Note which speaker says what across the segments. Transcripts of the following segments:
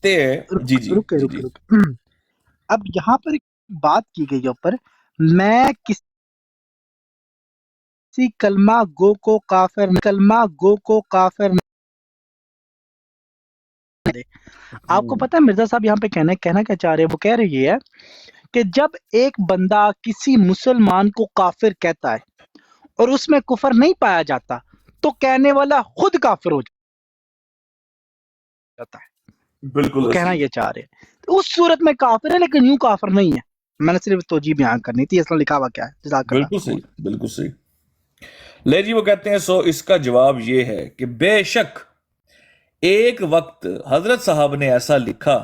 Speaker 1: کہتے ہیں جی جی
Speaker 2: رکے
Speaker 1: جی
Speaker 2: رکے
Speaker 1: جی
Speaker 2: رکے اب یہاں پر ایک بات کی گئی ہے اوپر، میں کسی کلمہ گو کو کافر نہیں دے۔ آپ کو پتہ ہے مرزا صاحب یہاں پہ کہنا کیا چاہ رہے ہیں؟ وہ کہہ رہی ہے کہ جب ایک بندہ کسی مسلمان کو کافر کہتا ہے اور اس میں کفر نہیں پایا جاتا تو کہنے والا خود کافر ہو جاتا ہے۔
Speaker 1: بالکل
Speaker 2: وہ کہنا
Speaker 1: صحیح،
Speaker 2: یہ چاہ رہے ہیں تو اس صورت میں کافر ہے لیکن یوں کافر نہیں ہے۔ میں نے صرف توجیہ بیان کرنی تھی، اصلا لکھا ہوا کیا ہے۔ جزاک اللہ
Speaker 1: بالکل
Speaker 2: خیر۔
Speaker 1: صحیح، بالکل صحیح۔ لے جی وہ کہتے ہیں سو اس کا جواب یہ ہے کہ بے شک ایک وقت حضرت صاحب نے ایسا لکھا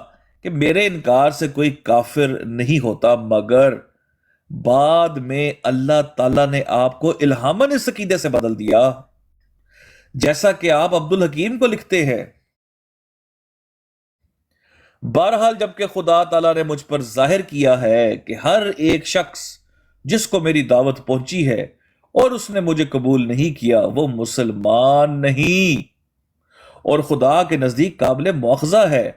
Speaker 1: کہ میرے انکار سے کوئی کافر نہیں ہوتا، مگر بعد میں اللہ تعالیٰ نے آپ کو الہاماً اس عقیدے سے بدل دیا، جیسا کہ آپ عبد الحکیم کو لکھتے ہیں۔ بہرحال جبکہ خدا تعالیٰ نے مجھ پر ظاہر کیا ہے کہ ہر ایک شخص جس کو میری دعوت پہنچی ہے اور اس نے مجھے قبول نہیں کیا وہ مسلمان نہیں اور خدا کے نزدیک قابل مواخذہ ہے،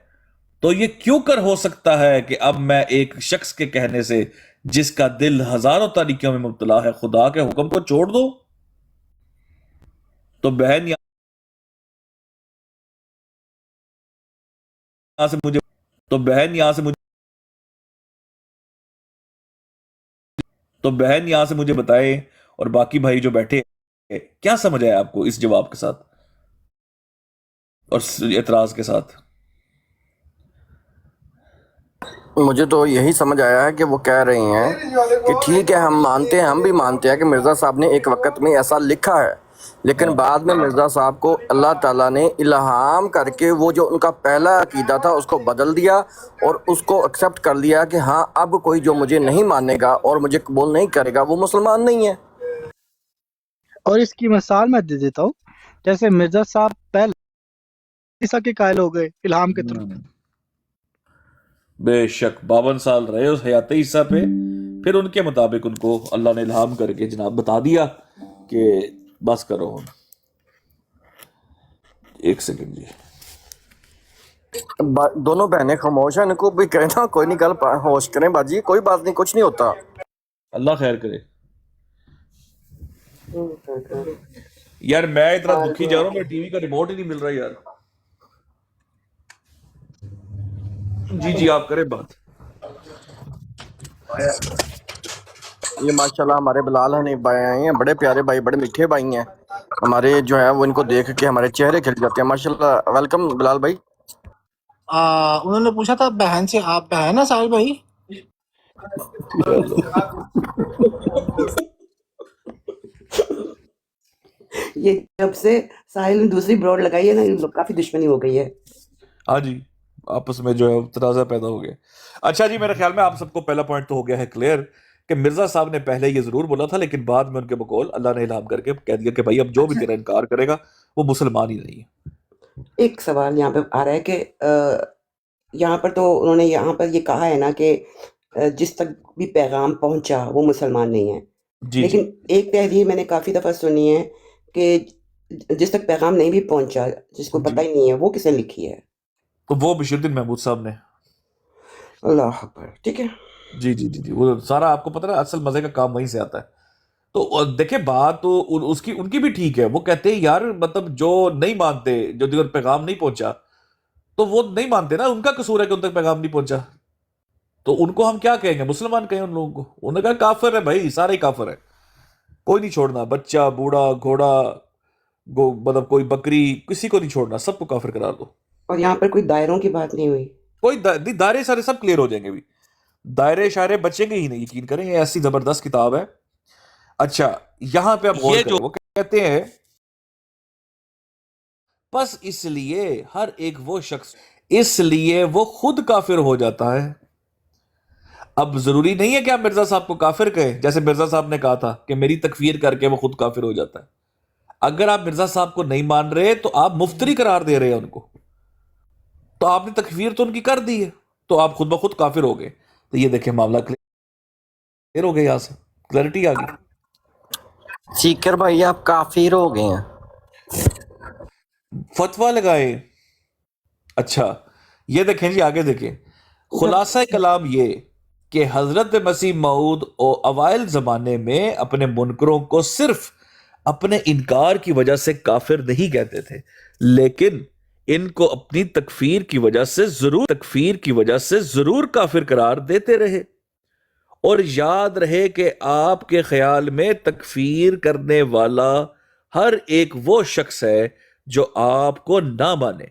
Speaker 1: تو یہ کیوں کر ہو سکتا ہے کہ اب میں ایک شخص کے کہنے سے جس کا دل ہزاروں تاریکیوں میں مبتلا ہے خدا کے حکم کو چھوڑ دو؟ تو بہن یہاں سے مجھے تو بہن یہاں سے مجھے بتائے اور باقی بھائی جو بیٹھے ہیں، کیا سمجھ آیا آپ کو اس جواب کے ساتھ اور اعتراض کے ساتھ؟
Speaker 3: مجھے تو یہی سمجھ آیا ہے کہ وہ کہہ رہی ہیں کہ ٹھیک ہے ہم مانتے ہیں، ہم بھی مانتے ہیں کہ مرزا صاحب نے ایک وقت میں ایسا لکھا ہے، لیکن
Speaker 1: ہاں
Speaker 3: بعد میں مرزا صاحب کو اللہ تعالیٰ نے الہام کر کے وہ جو ان کا پہلا عقیدہ تھا اس کو بدل دیا اور اس کو ایکسیپٹ کر لیا کہ ہاں اب کوئی جو مجھے نہیں مانے گا اور مجھے قبول نہیں کرے گا وہ مسلمان نہیں ہے۔
Speaker 2: اور اس کی مثال میں دے دیتا ہوں، جیسے مرزا صاحب پہلے عیسیٰ کے قائل ہو گئے الہام کے تھرو۔
Speaker 1: بے شک 52 سال رہے اس حیات عیسیٰ پہ، پھر ان کے مطابق ان کو اللہ نے الہام کر کے جناب بتا دیا کہ بس کرو۔ ایک سیکنڈ جی،
Speaker 3: دونوں بہنیں خاموش ہیں، ان کو بھی کہنا کوئی نہیں، گل ہوش کریں باجی، کوئی بات نہیں، کچھ نہیں ہوتا۔
Speaker 1: اللہ خیر کرے۔ یار میں اتنا دکھی جا رہا ہوں، میرے ٹی وی کا ریموٹ ہی نہیں مل رہا یار۔ جی جی آپ کریں بات۔
Speaker 3: یہ ماشاءاللہ ہمارے بلال حنیف بھائی آئے ہیں، بڑے پیارے بھائی، بڑے میٹھے بھائی ہیں ہمارے، جو ہے وہ ان کو دیکھ کے ہمارے چہرے کھل جاتے ہیں ماشاءاللہ۔ ویلکم بلال بھائی۔
Speaker 4: انہوں نے پوچھا تھا بہن سے، آپ بہن ہیں ساحل بھائی؟
Speaker 5: یہ جب سے ساحل نے دوسری بروڈ لگائی ہے نا، کافی دشمنی ہو گئی ہے۔
Speaker 1: ہاں جی، آپس میں جو ہے تنازع پیدا ہو گیا۔ اچھا جی، میرے خیال میں آپ سب کو پہلا پوائنٹ تو ہو گیا ہے کلیئر کہ مرزا صاحب نے پہلے یہ ضرور بولا تھا، لیکن بعد میں ان کے بقول اللہ نے الہام کر کے کہہ دیا کہ بھائی اب جو بھی تیرا انکار کرے گا وہ مسلمان ہی نہیں ہے۔
Speaker 5: ایک سوال یہاں پہ آ رہا ہے کہ یہاں پر تو انہوں نے یہاں پر یہ کہا ہے نا کہ جس تک بھی پیغام پہنچا وہ مسلمان نہیں ہے،
Speaker 1: جی
Speaker 5: لیکن
Speaker 1: جی
Speaker 5: ایک تحریر میں نے کافی دفعہ سنی ہے کہ جس تک پیغام نہیں بھی پہنچا، جس کو پتہ
Speaker 1: جی،
Speaker 5: ہی نہیں ہے، وہ کس نے لکھی ہے؟
Speaker 1: تو وہ بشیر الدین محمود صاحب نے۔
Speaker 5: اللہ اکبر، ٹھیک ہے۔
Speaker 1: جی جی جی جی، وہ سارا آپ کو پتہ ہے اصل مزے کا کام وہیں سے آتا ہے۔ تو دیکھیں بات تو اس کی ان کی بھی ٹھیک ہے، وہ کہتے ہیں یار مطلب جو نہیں مانتے، جو دیگر پیغام نہیں پہنچا تو وہ نہیں مانتے نا، ان کا قصور ہے کہ ان تک پیغام نہیں پہنچا، تو ان کو ہم کیا کہیں گے؟ مسلمان کہیں ان لوگوں کو؟ انہوں نے کہا کافر ہے بھائی، سارے ہی کافر ہے، کوئی نہیں چھوڑنا، بچہ بوڑھا گھوڑا مطلب کوئی بکری، کسی کو نہیں چھوڑنا، سب کو کافر قرار دو۔
Speaker 5: اور یہاں پر کوئی دائروں کی بات نہیں ہوئی۔
Speaker 1: کوئی دائرے سارے سب کلیئر ہو جائیں گے بھی، دائرے اشارے بچیں گے ہی نہیں، یقین کریں، یہ ایسی زبردست کتاب ہے۔ اچھا یہاں پہ آپ غور کریں، وہ کہتے ہیں بس اس لیے ہر ایک وہ شخص اس لیے وہ خود کافر ہو جاتا ہے۔ اب ضروری نہیں ہے کہ آپ مرزا صاحب کو کافر کہیں، جیسے مرزا صاحب نے کہا تھا کہ میری تکفیر کر کے وہ خود کافر ہو جاتا ہے۔ اگر آپ مرزا صاحب کو نہیں مان رہے تو آپ مفتری قرار دے رہے ہیں ان کو، تو آپ نے تکفیر تو ان کی کر دی ہے، تو آپ خود بخود کافر ہو گئے۔ تو یہ دیکھیں معاملہ کلیئر ہو گیا، یہاں سے کلیئرٹی آ گئی۔
Speaker 3: سیکر بھائی آپ کافر ہو گئے ہیں۔
Speaker 1: فتویٰ لگائے۔ اچھا یہ دیکھیں جی، آگے دیکھیں، خلاصہ کلام یہ کہ حضرت مسیح موعود اوائل زمانے میں اپنے منکروں کو صرف اپنے انکار کی وجہ سے کافر نہیں کہتے تھے، لیکن ان کو اپنی تکفیر کی وجہ سے ضرور کافر قرار دیتے رہے۔ اور یاد رہے کہ آپ کے خیال میں تکفیر کرنے والا ہر ایک وہ شخص ہے جو آپ کو نہ مانے،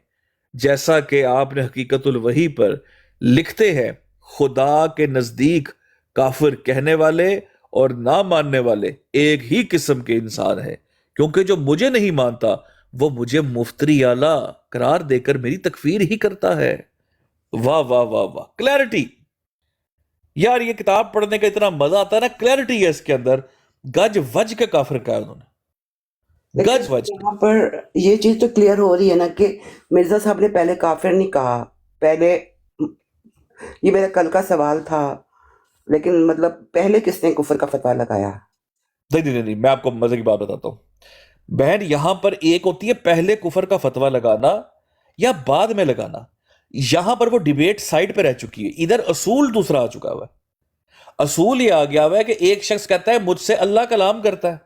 Speaker 1: جیسا کہ آپ نے حقیقت الوحی پر لکھتے ہیں، خدا کے نزدیک کافر کہنے والے اور نہ ماننے والے ایک ہی قسم کے انسان ہیں، کیونکہ جو مجھے نہیں مانتا وہ مجھے مفتری اعلیٰ قرار دے کر میری تکفیر ہی کرتا ہے۔ واہ واہ واہ واہ، کلیئرٹی یار، یہ کتاب پڑھنے کا اتنا مزہ آتا ہے نا، کلیئرٹی ہے اس کے اندر، گج وج کے کافر کہا انہوں نے،
Speaker 5: لیکن
Speaker 1: گج وج کے۔
Speaker 5: یہاں پر یہ چیز تو کلیئر ہو رہی ہے نا کہ مرزا صاحب نے پہلے کافر نہیں کہا، پہلے یہ میرا کل کا سوال تھا، لیکن مطلب پہلے کس نے کفر کا فتویٰ لگایا؟
Speaker 1: نہیں، میں آپ کو مزے کی بات بتاتا ہوں بہن، یہاں پر ایک ہوتی ہے پہلے کفر کا فتویٰ لگانا یا بعد میں لگانا، یہاں پر وہ ڈیبیٹ سائڈ پہ رہ چکی ہے، ادھر اصول دوسرا آ چکا ہوا ہے۔ اصول یہ آ گیا ہوا ہے کہ ایک شخص کہتا ہے مجھ سے اللہ کلام کرتا ہے،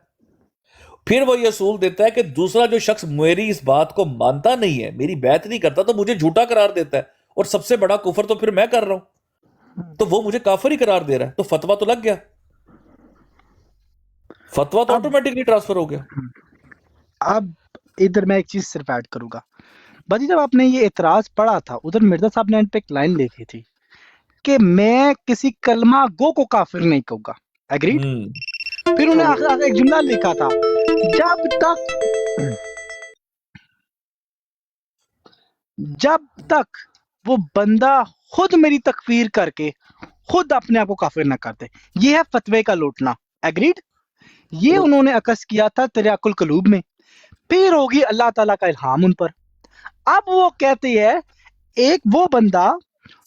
Speaker 1: پھر وہ یہ اصول دیتا ہے کہ دوسرا جو شخص میری اس بات کو مانتا نہیں ہے، میری بیعت نہیں کرتا، تو مجھے جھوٹا قرار دیتا ہے، اور سب سے بڑا کفر تو پھر میں کر رہا ہوں، تو وہ مجھے کافر ہی قرار دے رہا ہے، تو فتویٰ تو لگ گیا، فتویٰ تو
Speaker 2: اب
Speaker 1: آٹومیٹکلی ٹرانسفر ہو گیا۔
Speaker 2: اب ادھر میں ایک چیز صرف ایڈ کروں گا، باجی جب آپ نے یہ اعتراض پڑھا تھا ادھر مرزا صاحب نے ان پہ ایک لائن لکھی تھی کہ میں کسی کلمہ گو کو کافر نہیں کہوں گا، ایگریڈ؟ پھر انہوں نے آخر ایک جملہ لکھا تھا، جب تک وہ بندہ خود میری تکفیر کر کے خود اپنے آپ کو کافر نہ کرتے، یہ ہے فتوے کا لوٹنا، ایگریڈ؟ یہ انہوں نے عکس کیا تھا تریاق القلوب میں، پھر ہوگی اللہ تعالیٰ کا الہام ان پر۔ اب وہ کہتے ہیں ایک وہ بندہ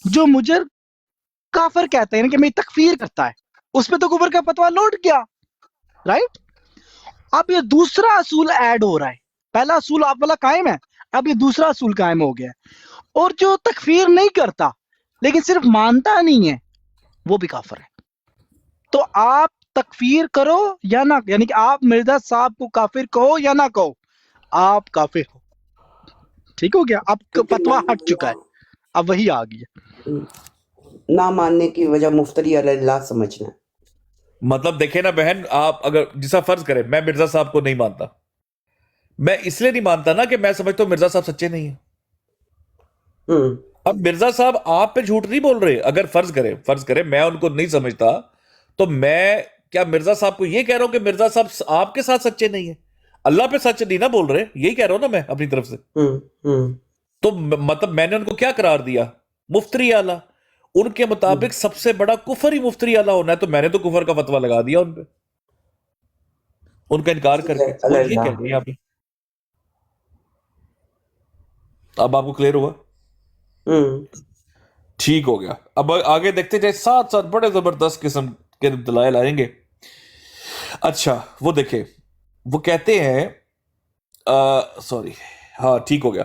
Speaker 2: جو مجھے کافر کہتے ہیں کہ میری تکفیر کرتا ہے، اس پہ تو کفر کا فتویٰ لوٹ گیا، رائٹ؟ اب یہ دوسرا اصول ایڈ ہو رہا ہے، پہلا اصول آپ والا قائم ہے، اب یہ دوسرا اصول قائم ہو گیا ہے، اور جو تکفیر نہیں کرتا لیکن صرف مانتا نہیں ہے وہ بھی کافر ہے۔ تو آپ تکفیر کرو یا نہ، یعنی کہ آپ مرزا صاحب کو کافر کہو یا نہ کہو، آپ کافر ہو، ٹھیک ہو گیا؟ اب فتویٰ ہٹ چکا ہے، اب وہی آ گیا۔
Speaker 5: نہ ماننے کی وجہ مفتری علی اللہ سمجھنا۔
Speaker 1: مطلب دیکھیں نا بہن، آپ اگر جیسا فرض کریں میں مرزا صاحب کو نہیں مانتا، میں اس لیے نہیں مانتا نا کہ میں سمجھتا ہوں مرزا صاحب سچے نہیں ہیں۔ اب مرزا صاحب آپ پہ جھوٹ نہیں بول رہے، اگر فرض کریں میں ان کو نہیں سمجھتا، تو میں کیا مرزا صاحب کو یہ کہہ رہا ہوں کہ مرزا صاحب آپ کے ساتھ سچے نہیں ہیں؟ اللہ پہ سچ نہیں نہ بول رہے، یہی کہہ رہا ہوں نا میں اپنی طرف سے۔ تو مطلب میں نے ان کو کیا قرار دیا؟ مفتری اعلیٰ۔ ان کے مطابق سب سے بڑا کفر ہی مفتری اعلیٰ ہونا ہے، تو میں نے تو کفر کا فتویٰ لگا دیا ان پہ، ان کا انکار کر کے۔ وہ یہ کہہ رہے ہیں یہاں پہ، اب آپ کو کلیئر ہوا؟ ٹھیک ہو گیا۔ اب آگے دیکھتے جائے، ساتھ ساتھ بڑے زبردست قسم کے دلائل آئیں گے۔ اچھا وہ دیکھیں، وہ کہتے ہیں ہاں ٹھیک ہو گیا،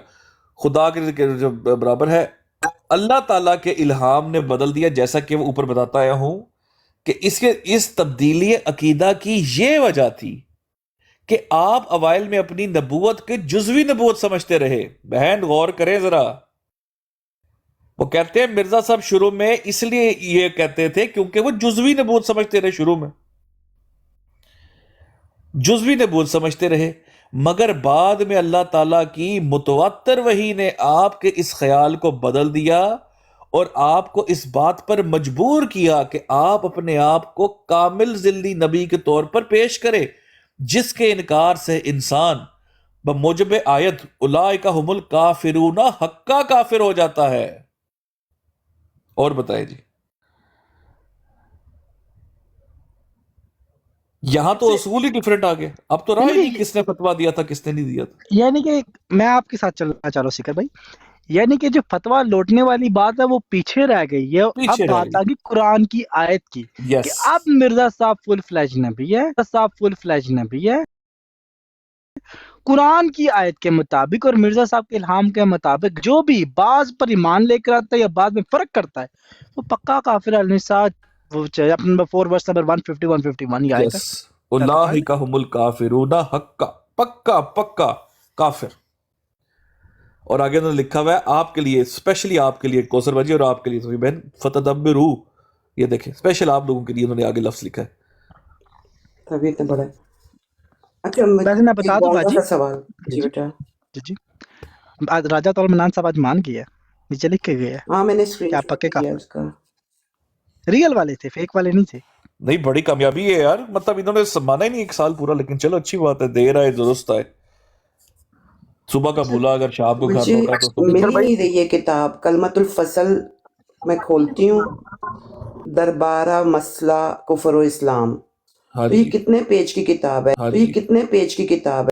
Speaker 1: خدا کے جو برابر ہے، اللہ تعالیٰ کے الہام نے بدل دیا، جیسا کہ وہ اوپر بتاتا آیا ہوں کہ اس تبدیلی عقیدہ کی یہ وجہ تھی کہ آپ اوائل میں اپنی نبوت کے جزوی نبوت سمجھتے رہے۔ بہن غور کریں ذرا، وہ کہتے ہیں مرزا صاحب شروع میں اس لیے یہ کہتے تھے کیونکہ وہ جزوی نبوت سمجھتے رہے، شروع میں جزوی نبوت سمجھتے رہے، مگر بعد میں اللہ تعالیٰ کی متواتر وحی نے آپ کے اس خیال کو بدل دیا اور آپ کو اس بات پر مجبور کیا کہ آپ اپنے آپ کو کامل ذلی نبی کے طور پر پیش کرے، جس کے انکار سے انسان بموجب آیت اولئک ھم الکافرون حقا کافر ہو جاتا ہے۔ اور بتائیں جی، یہاں تو اصول ہی ڈیفرنٹ آ گئے، اب تو رائے نہیں کس نے فتویٰ دیا تھا کس نے نہیں دیا تھا۔
Speaker 2: یعنی کہ میں آپ کے ساتھ چلنا چاہوں سکر بھائی، یعنی کہ جو فتویٰ لوٹنے والی بات ہے وہ پیچھے رہ گئی ہے، اب بات آ گئی قرآن کی آیت کی کہ اب مرزا صاحب فل فلیج نبی ہے، قرآن کی آیت کے مطابق اور مرزا صاحب کے الہام کے مطابق جو بھی بعض پر ایمان لے کر آتا ہے یا بعض میں فرق کرتا ہے وہ پکا کافر النساء، وہ چاہے اپنے نمبر 4 ورس نمبر 150 151 یہ آیت ہے.
Speaker 1: یس اولئک هم الکافرون حقا، پکا پکا کافر. اور آگے انہوں نے لکھا ہوا ہے آپ کے لیے، اسپیشلی آپ کے لیے کوثر بھائی اور آپ کے لیے صفی بہن، فتدبروا، یہ دیکھیں اسپیشل آپ لوگوں کے لیے انہوں نے آگے لفظ لکھا ہے.
Speaker 5: تبھی اتنا بڑا ہے. اچھا
Speaker 2: ویسے میں بتا دوں باجی،
Speaker 5: کا سوال جی
Speaker 2: جی
Speaker 5: بیٹا.
Speaker 2: جی راجہ طول منان صاحب آج مان گیا ہے، نیچے لکھ کے گئے
Speaker 5: ہاں میں نے
Speaker 2: کہ
Speaker 5: اسکرین
Speaker 2: آپ
Speaker 5: شاٹ
Speaker 2: پکے
Speaker 5: لیا
Speaker 2: کافر،
Speaker 5: اس کا.
Speaker 2: ریئل والے تھے، فیک والے نہیں تھے.
Speaker 1: نہیں بڑی کامیابی ہے یار، مطلب انہوں نے مانا ہی نہیں ایک سال پورا، لیکن چلو اچھی بات ہے، دیر آئے درست آئے. صبح کا بھولا اگر شام کو گھر
Speaker 5: مجھے
Speaker 1: لوٹا تو
Speaker 5: مل ہی نہیں رہی ہے کتاب. کلمت الفصل میں کھولتی ہوں، دربارہ مسئلہ کفر و اسلام.
Speaker 1: ہاں
Speaker 5: تو یہ
Speaker 1: جی
Speaker 5: کتنے پیج کی کتاب ہے؟
Speaker 1: ہاں
Speaker 5: تو یہ
Speaker 1: جی.
Speaker 5: کتنے پیج کی کتاب ہے؟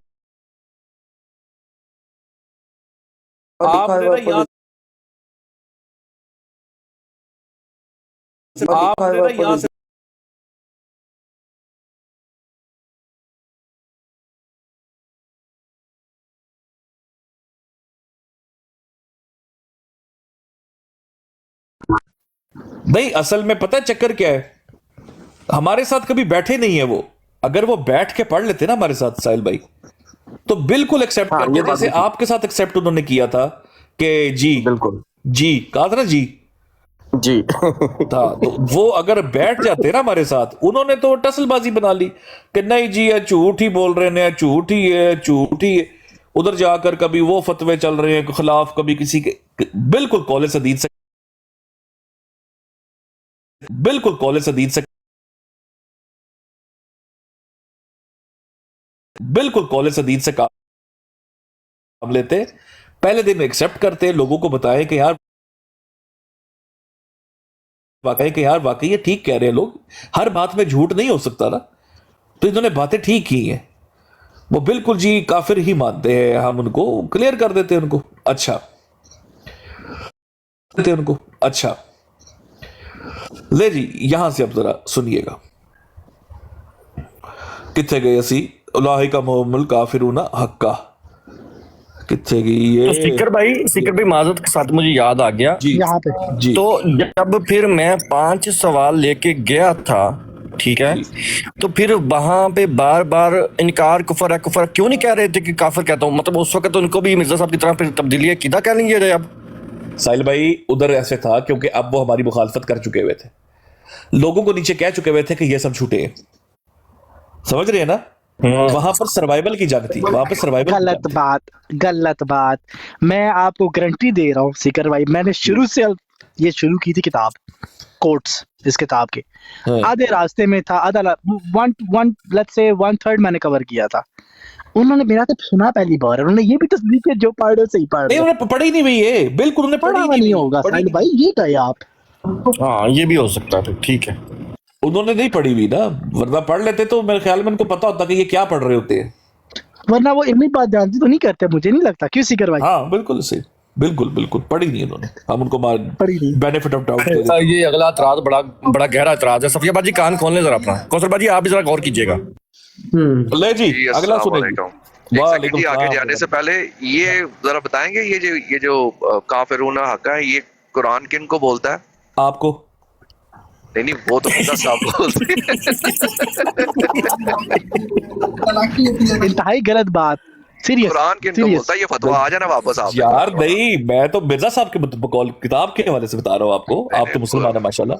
Speaker 5: اور لکھا
Speaker 1: آپ نے
Speaker 5: ہوا
Speaker 1: نا یہاں سے نہیں، اصل میں پتہ چکر کیا ہے، ہمارے ساتھ کبھی بیٹھے نہیں ہے وہ. اگر وہ بیٹھ کے پڑھ لیتے نا ہمارے ساتھ ساحل بھائی تو بالکل ایکسیپٹ
Speaker 3: ہاں
Speaker 1: کرتے،
Speaker 3: یہ بات
Speaker 1: جیسے
Speaker 3: بھی
Speaker 1: آپ کے ساتھ ایکسیپٹ انہوں نے کیا تھا کہ جی
Speaker 3: بالکل
Speaker 1: جی کہا تھا نا جی
Speaker 3: جی.
Speaker 1: تھا. تو وہ اگر بیٹھ جاتے نا ہمارے ساتھ، انہوں نے تو ٹسل بازی بنا لی کہ نہیں جی یہ جھوٹ ہی بول رہے ہیں، جھوٹ ہی ہے، جھوٹ ہی ہے. ادھر جا کر کبھی وہ فتوے چل رہے ہیں خلاف، کبھی کسی کے. بالکل قول سدید سے، بالکل قول سدید سے، بالکل قول سدید سے کام لیتے. پہلے دن ایکسیپٹ کرتے، لوگوں کو بتائیں کہ یار واقعی یہ ٹھیک کہہ رہے ہیں لوگ، ہر بات میں جھوٹ نہیں ہو سکتا نا. تو انہوں نے باتیں ٹھیک کی ہیں. وہ بالکل جی کافر ہی مانتے ہیں، ہم ان کو کلیئر کر دیتے ہیں. ان کو اچھا لے جی یہاں سے اب ذرا سنیے گا. کتنے گئے اسی اولئک هم الکافرون حقا، کتنے گئی
Speaker 3: تو
Speaker 1: یہ
Speaker 3: سکر بھائی معذرت کے ساتھ مجھے یاد آ گیا.
Speaker 1: جی
Speaker 2: یہاں پہ
Speaker 1: جی
Speaker 3: تو جب پھر میں 5 سوال لے کے گیا تھا، ٹھیک ہے،
Speaker 1: جی.
Speaker 3: تو پھر وہاں پہ بار بار انکار کفر ہے کفر ہے کیوں نہیں کہہ رہے تھے کہ کافر کہتا ہوں؟ مطلب اس وقت ان کو بھی مرزا صاحب کی طرح پھر تبدیلی عقیدہ کہہ لیں گے اب.
Speaker 1: ساحل بھائی ادھر ایسے تھا کیونکہ اب وہ ہماری مخالفت کر چکے ہوئے تھے، لوگوں کو نیچے کہہ چکے ہوئے تھے کہ یہ سب جھوٹے ہیں. سمجھ رہے ہیں نا؟ وہاں پر سروائیول کی جنگ تھی، وہاں پہ سروائیول کی جنگ تھی.
Speaker 2: غلط بات. میں آپ کو گارنٹی دے رہا ہوں سکر بھائی، میں نے شروع سے یہ شروع کی تھی کتاب کوٹس اس کتاب کے
Speaker 1: ہاں.
Speaker 2: آدھے راستے میں تھا، آدھا لیٹس سے 1/3 میں نے کور کیا تھا. انہوں نے میرا تو سنا پہلی بار، انہوں نے یہ بھی تصدیق کی جو پڑھ رہے صحیح پڑھ
Speaker 1: نہیں
Speaker 2: رہے.
Speaker 1: انہوں نے پڑھی نہیں ہوئی ہے، بالکل انہوں نے
Speaker 2: پڑھا
Speaker 1: پڑھی
Speaker 2: ہوا
Speaker 1: نہیں
Speaker 2: نہیں
Speaker 1: ہوئی،
Speaker 2: ہوگا
Speaker 1: پڑھی
Speaker 2: ساحل
Speaker 1: نہیں.
Speaker 2: بھائی، یہ کہے آپ.
Speaker 3: ہاں یہ بھی ہو سکتا ہے، ٹھیک ہے.
Speaker 1: انہوں نے نہیں پڑھی ہوئی نا، ورنہ پڑھ لیتے تو میرے خیال میں ان کو پتا ہوتا کہ یہ کیا پڑھ رہے ہوتے ہیں.
Speaker 2: ورنہ وہ علمی بات جانتی تو نہیں کرتے، مجھے نہیں لگتا. کیوں سکر بھائی؟
Speaker 1: ہاں بالکل صحیح، بالکل پڑھی نہیں انہوں نے. ہم ان کو
Speaker 2: پڑھی نہیں.
Speaker 1: بینیفٹ آف ڈاؤٹ دے دیتے.
Speaker 3: یہ اگلا اعتراض بڑا گہرا اعتراض ہے. صفیہ باجی کان کھول لیں ذرا اپنا. کوثر باجی آپ بھی ذرا غور کیجیے گا.
Speaker 1: لے جی
Speaker 6: جی
Speaker 1: اگلا
Speaker 6: السلام
Speaker 1: سنیں جی.
Speaker 6: علیکم. ایک سیکنڈ جی، آگے جانے سے پہلے یہ ذرا بتائیں گے یہ جو کافرون حق ہے یہ قرآن کن کو بولتا ہے؟
Speaker 1: آپ کو
Speaker 6: نہیں وہ تو مرزا صاحب بولتے ہیں.
Speaker 2: انتہائی غلط بات. سیریس
Speaker 6: قرآن کن کو بولتا ہے؟ یہ فتویٰ آ جانا واپس آپ
Speaker 1: یار نہیں، میں تو مرزا صاحب کے بقول کتاب کے حوالے سے بتا رہا ہوں آپ کو. آپ تو مسلمان ہیں ماشاءاللہ.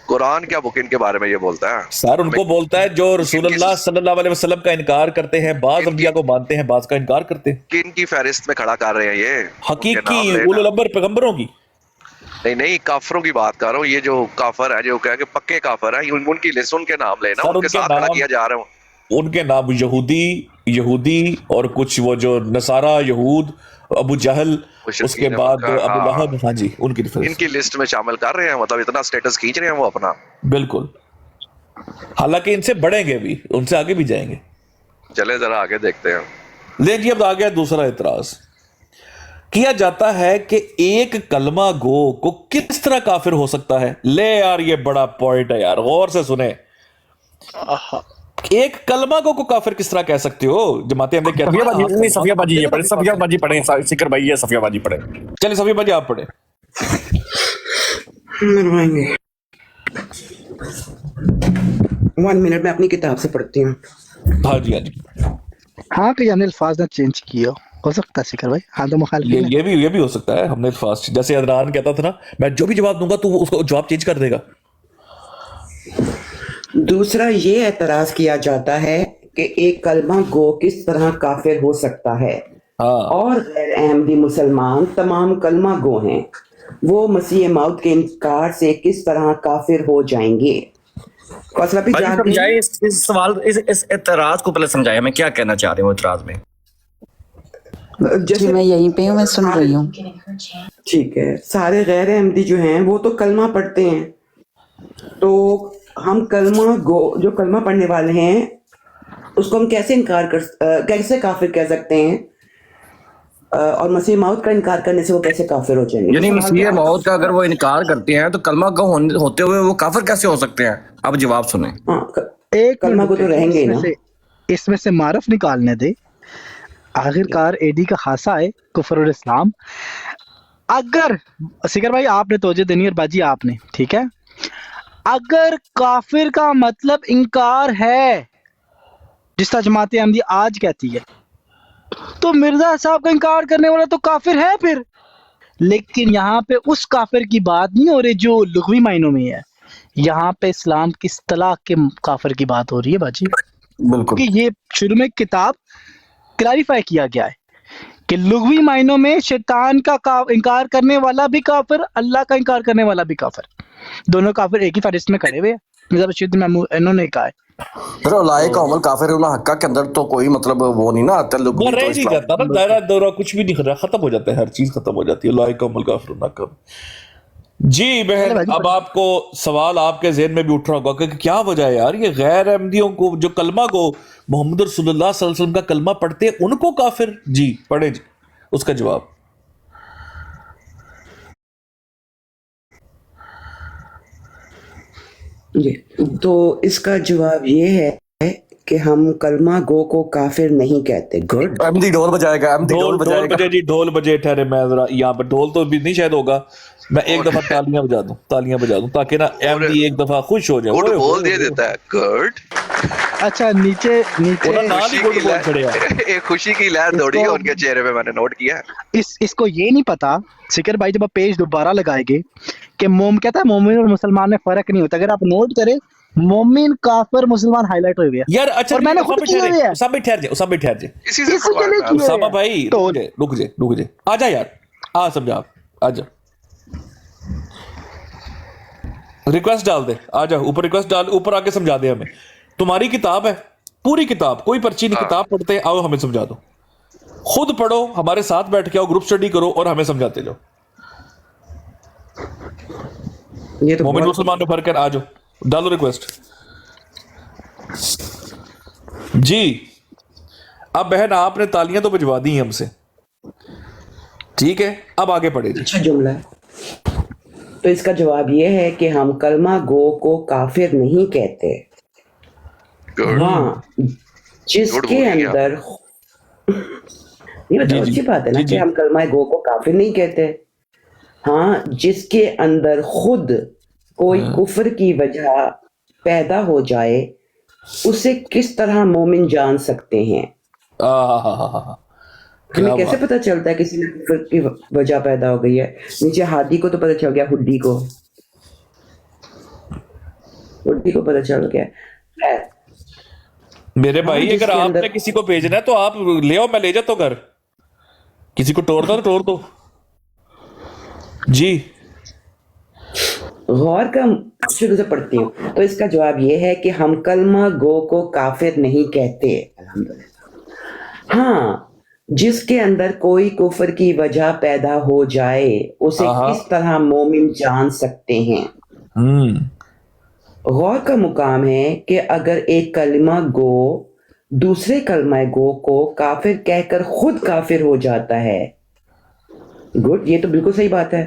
Speaker 6: قرآن کیا بک ان کے بارے میں یہ بولتا ہے؟
Speaker 1: سر ان کو بولتا ہے جو رسول اللہ صلی اللہ علیہ وسلم کا انکار کرتے ہیں، بعض انبیاء کو مانتے ہیں، بعض کا انکار کرتے ہیں.
Speaker 6: کن کی فہرست میں کھڑا کر رہے ہیں یہ؟
Speaker 1: حقیقی اولو الامر پیغمبروں کی.
Speaker 6: نہیں کافروں کی بات کر رہا ہوں. یہ جو کافر ہے جو کہہ کہ پکے کافر ہیں، ان کی لسٹ ان کے نام لینا،
Speaker 1: سر
Speaker 6: ان کے ساتھ کھڑا کیا جا رہا ہوں.
Speaker 1: ان کے نام یہودی اور کچھ وہ جو نصارہ یہود، ابو جہل، اس کے بعد ابو لہب، ہاں جی ان کی
Speaker 6: ان کی لسٹ میں شامل کر رہے ہیں. مطلب اتنا سٹیٹس کھینچ رہے ہیں وہ اپنا.
Speaker 1: بالکل. حالانکہ ان سے بڑھیں گے بھی، ان سے آگے بھی جائیں گے.
Speaker 6: چلے ذرا آگے دیکھتے ہیں.
Speaker 1: لے جی اب آ گیا دوسرا اعتراض. کیا جاتا ہے کہ ایک کلمہ گو کو کس طرح کافر ہو سکتا ہے. لے یار یہ بڑا پوائنٹ ہے یار، غور سے سنیں. ایک کلمہ کو کافر کس طرح کہہ سکتے ہو؟ جماعت احمدیہ کہتی
Speaker 7: صفیہ باجی
Speaker 1: ہے
Speaker 7: نہیں، صفیہ باجی یہ پڑھیں، صفیہ باجی پڑھیں، سکر بھائی یہ صفیہ باجی پڑھیں.
Speaker 1: چلیں صفیہ باجی آپ پڑھیں.
Speaker 5: منوائیں گے 1 منٹ میں اپنی کتاب سے پڑھتی ہوں.
Speaker 1: ہاں جی ہاں جی.
Speaker 2: ہاں کہ یعنی الفاظ نہ چینج کیے ہو سکتا ہے سکر بھائی، ہاں تو مخالفین ہے.
Speaker 1: یہ بھی ہو سکتا ہے. ہم نے الفاظ جیسے عدنان کہتا تھا نا میں جو بھی جواب دوں گا تو وہ اس کو جواب چینج کر دے گا.
Speaker 5: دوسرا یہ اعتراض کیا جاتا ہے کہ ایک کلمہ گو کس طرح کافر ہو سکتا ہے
Speaker 1: ہاں
Speaker 5: اور غیر احمدی مسلمان تمام کلمہ گو ہیں، وہ مسیح موت کے انکار سے کس طرح کافر ہو جائیں گے؟ کوثر بھی
Speaker 7: بھائی
Speaker 5: جاگ گئی.
Speaker 7: سمجھائے اس سوال، اس اعتراض کو پہلے سمجھائے، میں کیا کہنا چاہ رہے ہوں اعتراض میں.
Speaker 8: جی
Speaker 5: جیسے
Speaker 8: میں یہیں پہ ہوں، میں سن رہی ہوں.
Speaker 5: ٹھیک ہے، سارے غیر احمدی جو ہیں وہ تو کلمہ پڑھتے ہیں، تو ہم کلمہ گو جو کلمہ پڑھنے والے ہیں اس کو ہم کیسے کافر کہہ سکتے ہیں، اور مسیح موت کا انکار کرنے سے وہ کیسے کافر ہو جائیں گے؟
Speaker 7: یعنی مسیح موت کا اگر وہ انکار کرتے ہیں تو کلمہ گو ہوتے ہوئے وہ کافر کیسے ہو سکتے ہیں؟ اب جواب سنیں.
Speaker 5: ہاں،
Speaker 2: ایک
Speaker 5: کلمہ کو تو رہیں گے نا.
Speaker 2: اس میں سے معرف نکالنے دے. آخرکار اے ڈی کا خاصہ ہے کفر اور اسلام. اگر سکر بھائی آپ نے توجہ دینی اور باجی آپ نے، ٹھیک ہے، اگر کافر کا مطلب انکار ہے جس طرح جماعت احمدی آج کہتی ہے تو مرزا صاحب کا انکار کرنے والا تو کافر ہے پھر. لیکن یہاں پہ اس کافر کی بات نہیں ہو رہی جو لغوی معنوں میں ہے، یہاں پہ اسلام کی اصطلاح کے کافر کی بات ہو رہی ہے باجی.
Speaker 7: بالکل.
Speaker 2: کہ یہ شروع میں کتاب کلیریفائی کیا گیا ہے کہ لغوی معنوں میں شیطان کا انکار کرنے والا بھی کافر، اللہ کا انکار کرنے والا بھی کافر، دونوں کافر ایک ہی فہرست میں کھڑے ہوئے ہیں. مرزا بشیر انہوں نے کہا ہے.
Speaker 3: پھر اولئک هم الکافرون حقا کے اندر تو کوئی مطلب وہ نہیں نا تعلق
Speaker 1: وہ
Speaker 3: بھی تو
Speaker 1: رہ نہیں
Speaker 3: اسلام.
Speaker 1: جاتا نا، دائرہ دورہ کچھ بھی نہیں ختم ہو جاتا ہے، ہر چیز ختم ہو جاتی ہے. اولئک هم الکافرون حقا. جی بہن، اب آپ کو سوال آپ کے ذہن میں بھی اٹھ رہا ہوگا کہ کیا وجہ ہے یار یہ غیر احمدیوں کو جو کلمہ کو محمد رسول اللہ صلی اللہ علیہ وسلم کا کلمہ پڑھتے ہیں ان کو کافر؟ جی پڑھے جی اس کا جواب.
Speaker 5: جی تو اس کا جواب یہ ہے کہ ہم کلمہ گو کو کافر نہیں کہتے. گڈ.
Speaker 3: احمدی ڈھول بجائے گا، احمدی ڈھول بجائے گا.
Speaker 1: بجے جی ڈھول بجے ٹھہرے. میں ذرا یہاں پر ڈھول تو بھی نہیں شاید ہوگا، میں ایک دفعہ تالیاں بجا دوں تاکہ نا احمدی ایک دفعہ خوش ہو جائے.
Speaker 6: گڈ بول دیا دیتا ہے. گڈ.
Speaker 2: اچھا نیچے
Speaker 6: ایک خوشی کی لہر دوڑی ہے ان کے چہرے پہ، میں نے نوٹ کیا.
Speaker 2: اس کو یہ نہیں پتا سکر بھائی جب آپ پیج دوبارہ لگائے گے کہ کہتا ہے مومن اور مسلمان میں فرق نہیں ہوتا. اگر آپ نوٹ کریں مومن کافر مسلمان ہائی لائٹ ہوئے ہوئے ہیں
Speaker 1: یار. اچھا
Speaker 2: اور میں نے خود کیے ہوئے ہیں.
Speaker 1: اسامہ ٹھہر جائے.
Speaker 6: اسی سے پکڑنا.
Speaker 1: اسامہ بھائی رک جائے. آ جا یار، سمجھا آپ آ جا، ریکویسٹ ڈال دے، آ جا اوپر ریکویسٹ ڈال، اوپر آ کے سمجھا دے ہمیں. تمہاری کتاب ہے پوری کتاب، کوئی پرچی نہیں، کتاب پڑھتے ہیں، آؤ ہمیں سمجھا دو. خود پڑھو، ہمارے ساتھ بیٹھ کے آؤ، گروپ سٹڈی کرو اور ہمیں سمجھاتے جاؤ. مومن مسلمان میں فرق ہے. آ جاؤ ڈالو ریکویسٹ. جی اب بہن آپ نے تالیاں تو بجوا دی ہیں ہم سے، ٹھیک ہے، اب آگے پڑھے جی.
Speaker 5: اچھا جملہ ہے. تو اس کا جواب یہ ہے کہ ہم کلمہ گو کو کافر نہیں کہتے. ہاں جس کے اندر یہ بتاؤ اچھی بات ہے نا کہ ہم کلمہ گو کو کافر نہیں کہتے. ہاں جس کے اندر خود کوئی کفر کی وجہ پیدا ہو جائے اسے کس طرح مومن جان سکتے ہیں؟ ہمیں کیسے پتہ چلتا ہے کسی نے کفر کی وجہ پیدا ہو گئی ہے؟ نیچے ہادی کو تو پتہ چل گیا، ہڈی کو پتہ چل گیا.
Speaker 1: میرے بھائی اگر آپ نے کسی کو بھیجنا ہے تو آپ لے آؤ، میں لے جاتا ہوں گھر. کسی کو توڑ دو. جی
Speaker 5: غور کا شروع سے پڑھتی ہوں. تو اس کا جواب یہ ہے کہ ہم کلمہ گو کو کافر نہیں کہتے. الحمدللہ. ہاں جس کے اندر کوئی کفر کی وجہ پیدا ہو جائے اسے کس طرح مومن جان سکتے ہیں؟ غور کا مقام ہے کہ اگر ایک کلمہ گو دوسرے کلمہ گو کو کافر کہہ کر خود کافر ہو جاتا ہے. گڈ، یہ تو بالکل صحیح بات ہے.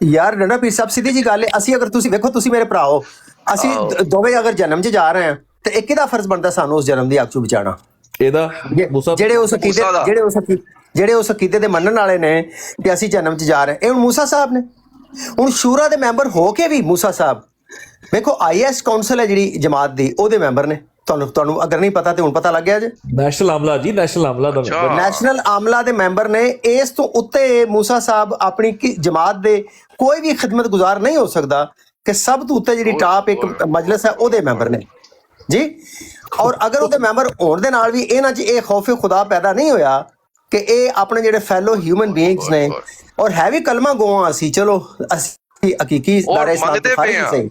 Speaker 9: ਯਾਰ ਡੰਡਾ ਪੀਰ ਸਾਹਿਬ, ਸਿੱਧੀ ਜੀ ਗੱਲ ਹੈ. ਅਸੀਂ ਅਗਰ ਤੁਸੀਂ ਵੇਖੋ, ਤੁਸੀਂ ਮੇਰੇ ਭਰਾ ਹੋ, ਅਸੀਂ ਦੋਵੇਂ ਅਗਰ ਜਨਮ 'ਚ ਜਾ ਰਹੇ ਹਾਂ ਤੇ ਇੱਕ ਇਹਦਾ ਫਰਜ਼ ਬਣਦਾ ਸਾਨੂੰ ਉਸ ਜਨਮ ਦੀ ਅੱਗ 'ਚੋਂ ਬਚਾਉਣਾ.
Speaker 1: ਇਹਦਾ ਮੂਸਾ
Speaker 9: ਜਿਹੜੇ ਉਸ ਅਕੀਦੇ ਦੇ ਮੰਨਣ ਵਾਲੇ ਨੇ ਕਿ ਅਸੀਂ ਜਨਮ 'ਚ ਜਾ ਰਹੇ, ਇਹ ਹੁਣ ਮੂਸਾ ਸਾਹਿਬ ਨੇ. ਹੁਣ ਸ਼ੂਰਾ ਦੇ ਮੈਂਬਰ ਹੋ ਕੇ ਵੀ ਮੂਸਾ ਸਾਹਿਬ ਵੇਖੋ IS ਕਾਉਂਸਲ ਹੈ ਜਿਹੜੀ ਜਮਾਤ ਦੀ, ਉਹਦੇ ਮੈਂਬਰ ਨੇ. ਤੁਹਾਨੂੰ ਅਗਰ ਨਹੀਂ ਪਤਾ ਤੇ ਹੁਣ ਪਤਾ ਲੱਗ ਗਿਆ ਜੇ.
Speaker 1: ਨੈਸ਼ਨਲ ਆਮਲਾ ਜੀ, ਨੈਸ਼ਨਲ ਆਮਲਾ ਦਾ ਮੈਂਬਰ,
Speaker 9: ਨੈਸ਼ਨਲ ਆਮਲਾ ਦੇ ਮੈਂਬਰ ਨੇ. ਇਸ ਤੋਂ ਉੱਤੇ ਮੂਸਾ ਸਾਹਿਬ ਆਪਣੀ ਜਮਾਤ ਦੇ ਕੋਈ ਵੀ ਖਿਦਮਤ ਗੁਜ਼ਾਰ ਨਹੀਂ ਹੋ ਸਕਦਾ ਕਿ ਸਭ ਤੋਂ ਉੱਤੇ ਜਿਹੜੀ ਟਾਪ ਇੱਕ ਮਜਲਿਸ ਹੈ ਉਹਦੇ ਮੈਂਬਰ ਨੇ ਜੀ. ਔਰ ਅਗਰ ਉਹਦੇ ਮੈਂਬਰ ਹੋਣ ਦੇ ਨਾਲ ਵੀ ਇਹਨਾਂ 'ਚ ਇਹ ਖੌਫ ਖੁਦਾ ਪੈਦਾ ਨਹੀਂ ਹੋਇਆ ਕਿ ਇਹ ਆਪਣੇ ਜਿਹੜੇ ਫੈਲੋ ਹਿਊਮਨ ਬੀਇੰਗਸ ਨੇ, ਔਰ ਹੈ ਵੀ ਕਲਮਾ ਗੋਆ ਅਸੀਂ, ਚਲੋ ਅਸੀਂ ਹਕੀਕੀ ਦਾਇਰੇ ਇਸਲਾਮ ਦੇ ਫਰਜ਼ ਸਹੀ,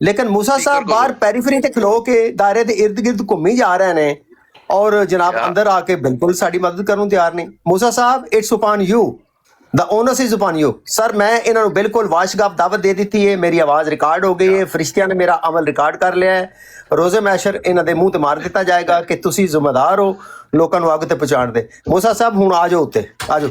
Speaker 9: ਲੇਕਿਨ ਮੂਸਾ ਸਾਹਿਬ ਬਾਹਰ ਪੈਰੀਫਰੀ ਤੇ ਖਲੋ ਕੇ ਦਾਇਰੇ ਦੇ ਇਰਦ ਗਿਰਦ ਘੁੰਮੀ ਜਾ ਰਹੇ ਨੇ, ਔਰ ਜਨਾਬ ਅੰਦਰ ਆ ਕੇ ਬਿਲਕੁਲ ਸਾਡੀ ਮਦਦ ਕਰਨ ਨੂੰ ਤਿਆਰ ਨਹੀਂ. ਮੂਸਾ ਸਾਹਿਬ, it's upon you, the onus is upon you. Sir, ਮੈਂ ਇਹਨਾਂ ਨੂੰ ਬਿਲਕੁਲ ਵਾਸ਼ਗਾਫ ਦਾਵਤ ਦੇ ਦਿੱਤੀ ਹੈ. ਮੇਰੀ ਆਵਾਜ਼ ਰਿਕਾਰਡ ਹੋ ਗਈ ਹੈ, ਫਰਿਸ਼ਤਿਆਂ ਨੇ ਮੇਰਾ ਅਮਲ ਰਿਕਾਰਡ ਕਰ ਲਿਆ ਹੈ. ਰੋਜ਼ੇ ਮੈਸ਼ਰ ਇਹਨਾਂ ਦੇ ਮੂੰਹ ਤੇ ਮਾਰ ਦਿੱਤਾ ਜਾਏਗਾ ਕਿ ਤੁਸੀਂ ਜ਼ਿੰਮੇਦਾਰ ਹੋ ਲੋਕਾਂ ਨੂੰ ਅੱਗ ਤੇ ਪਹੁੰਚਾਉਣ ਦੇ. ਮੂਸਾ ਸਾਹਿਬ ਹੁਣ ਆ ਜਾਓ ਉੱਤੇ, ਆ ਜਾਓ.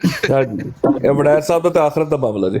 Speaker 1: ਇਹ ਵਡੈਰ ਸਾਹਿਬ ਦਾ ਤੇ ਆਖਰਤ ਦਾ ਮਾਮਲਾ ਜੀ.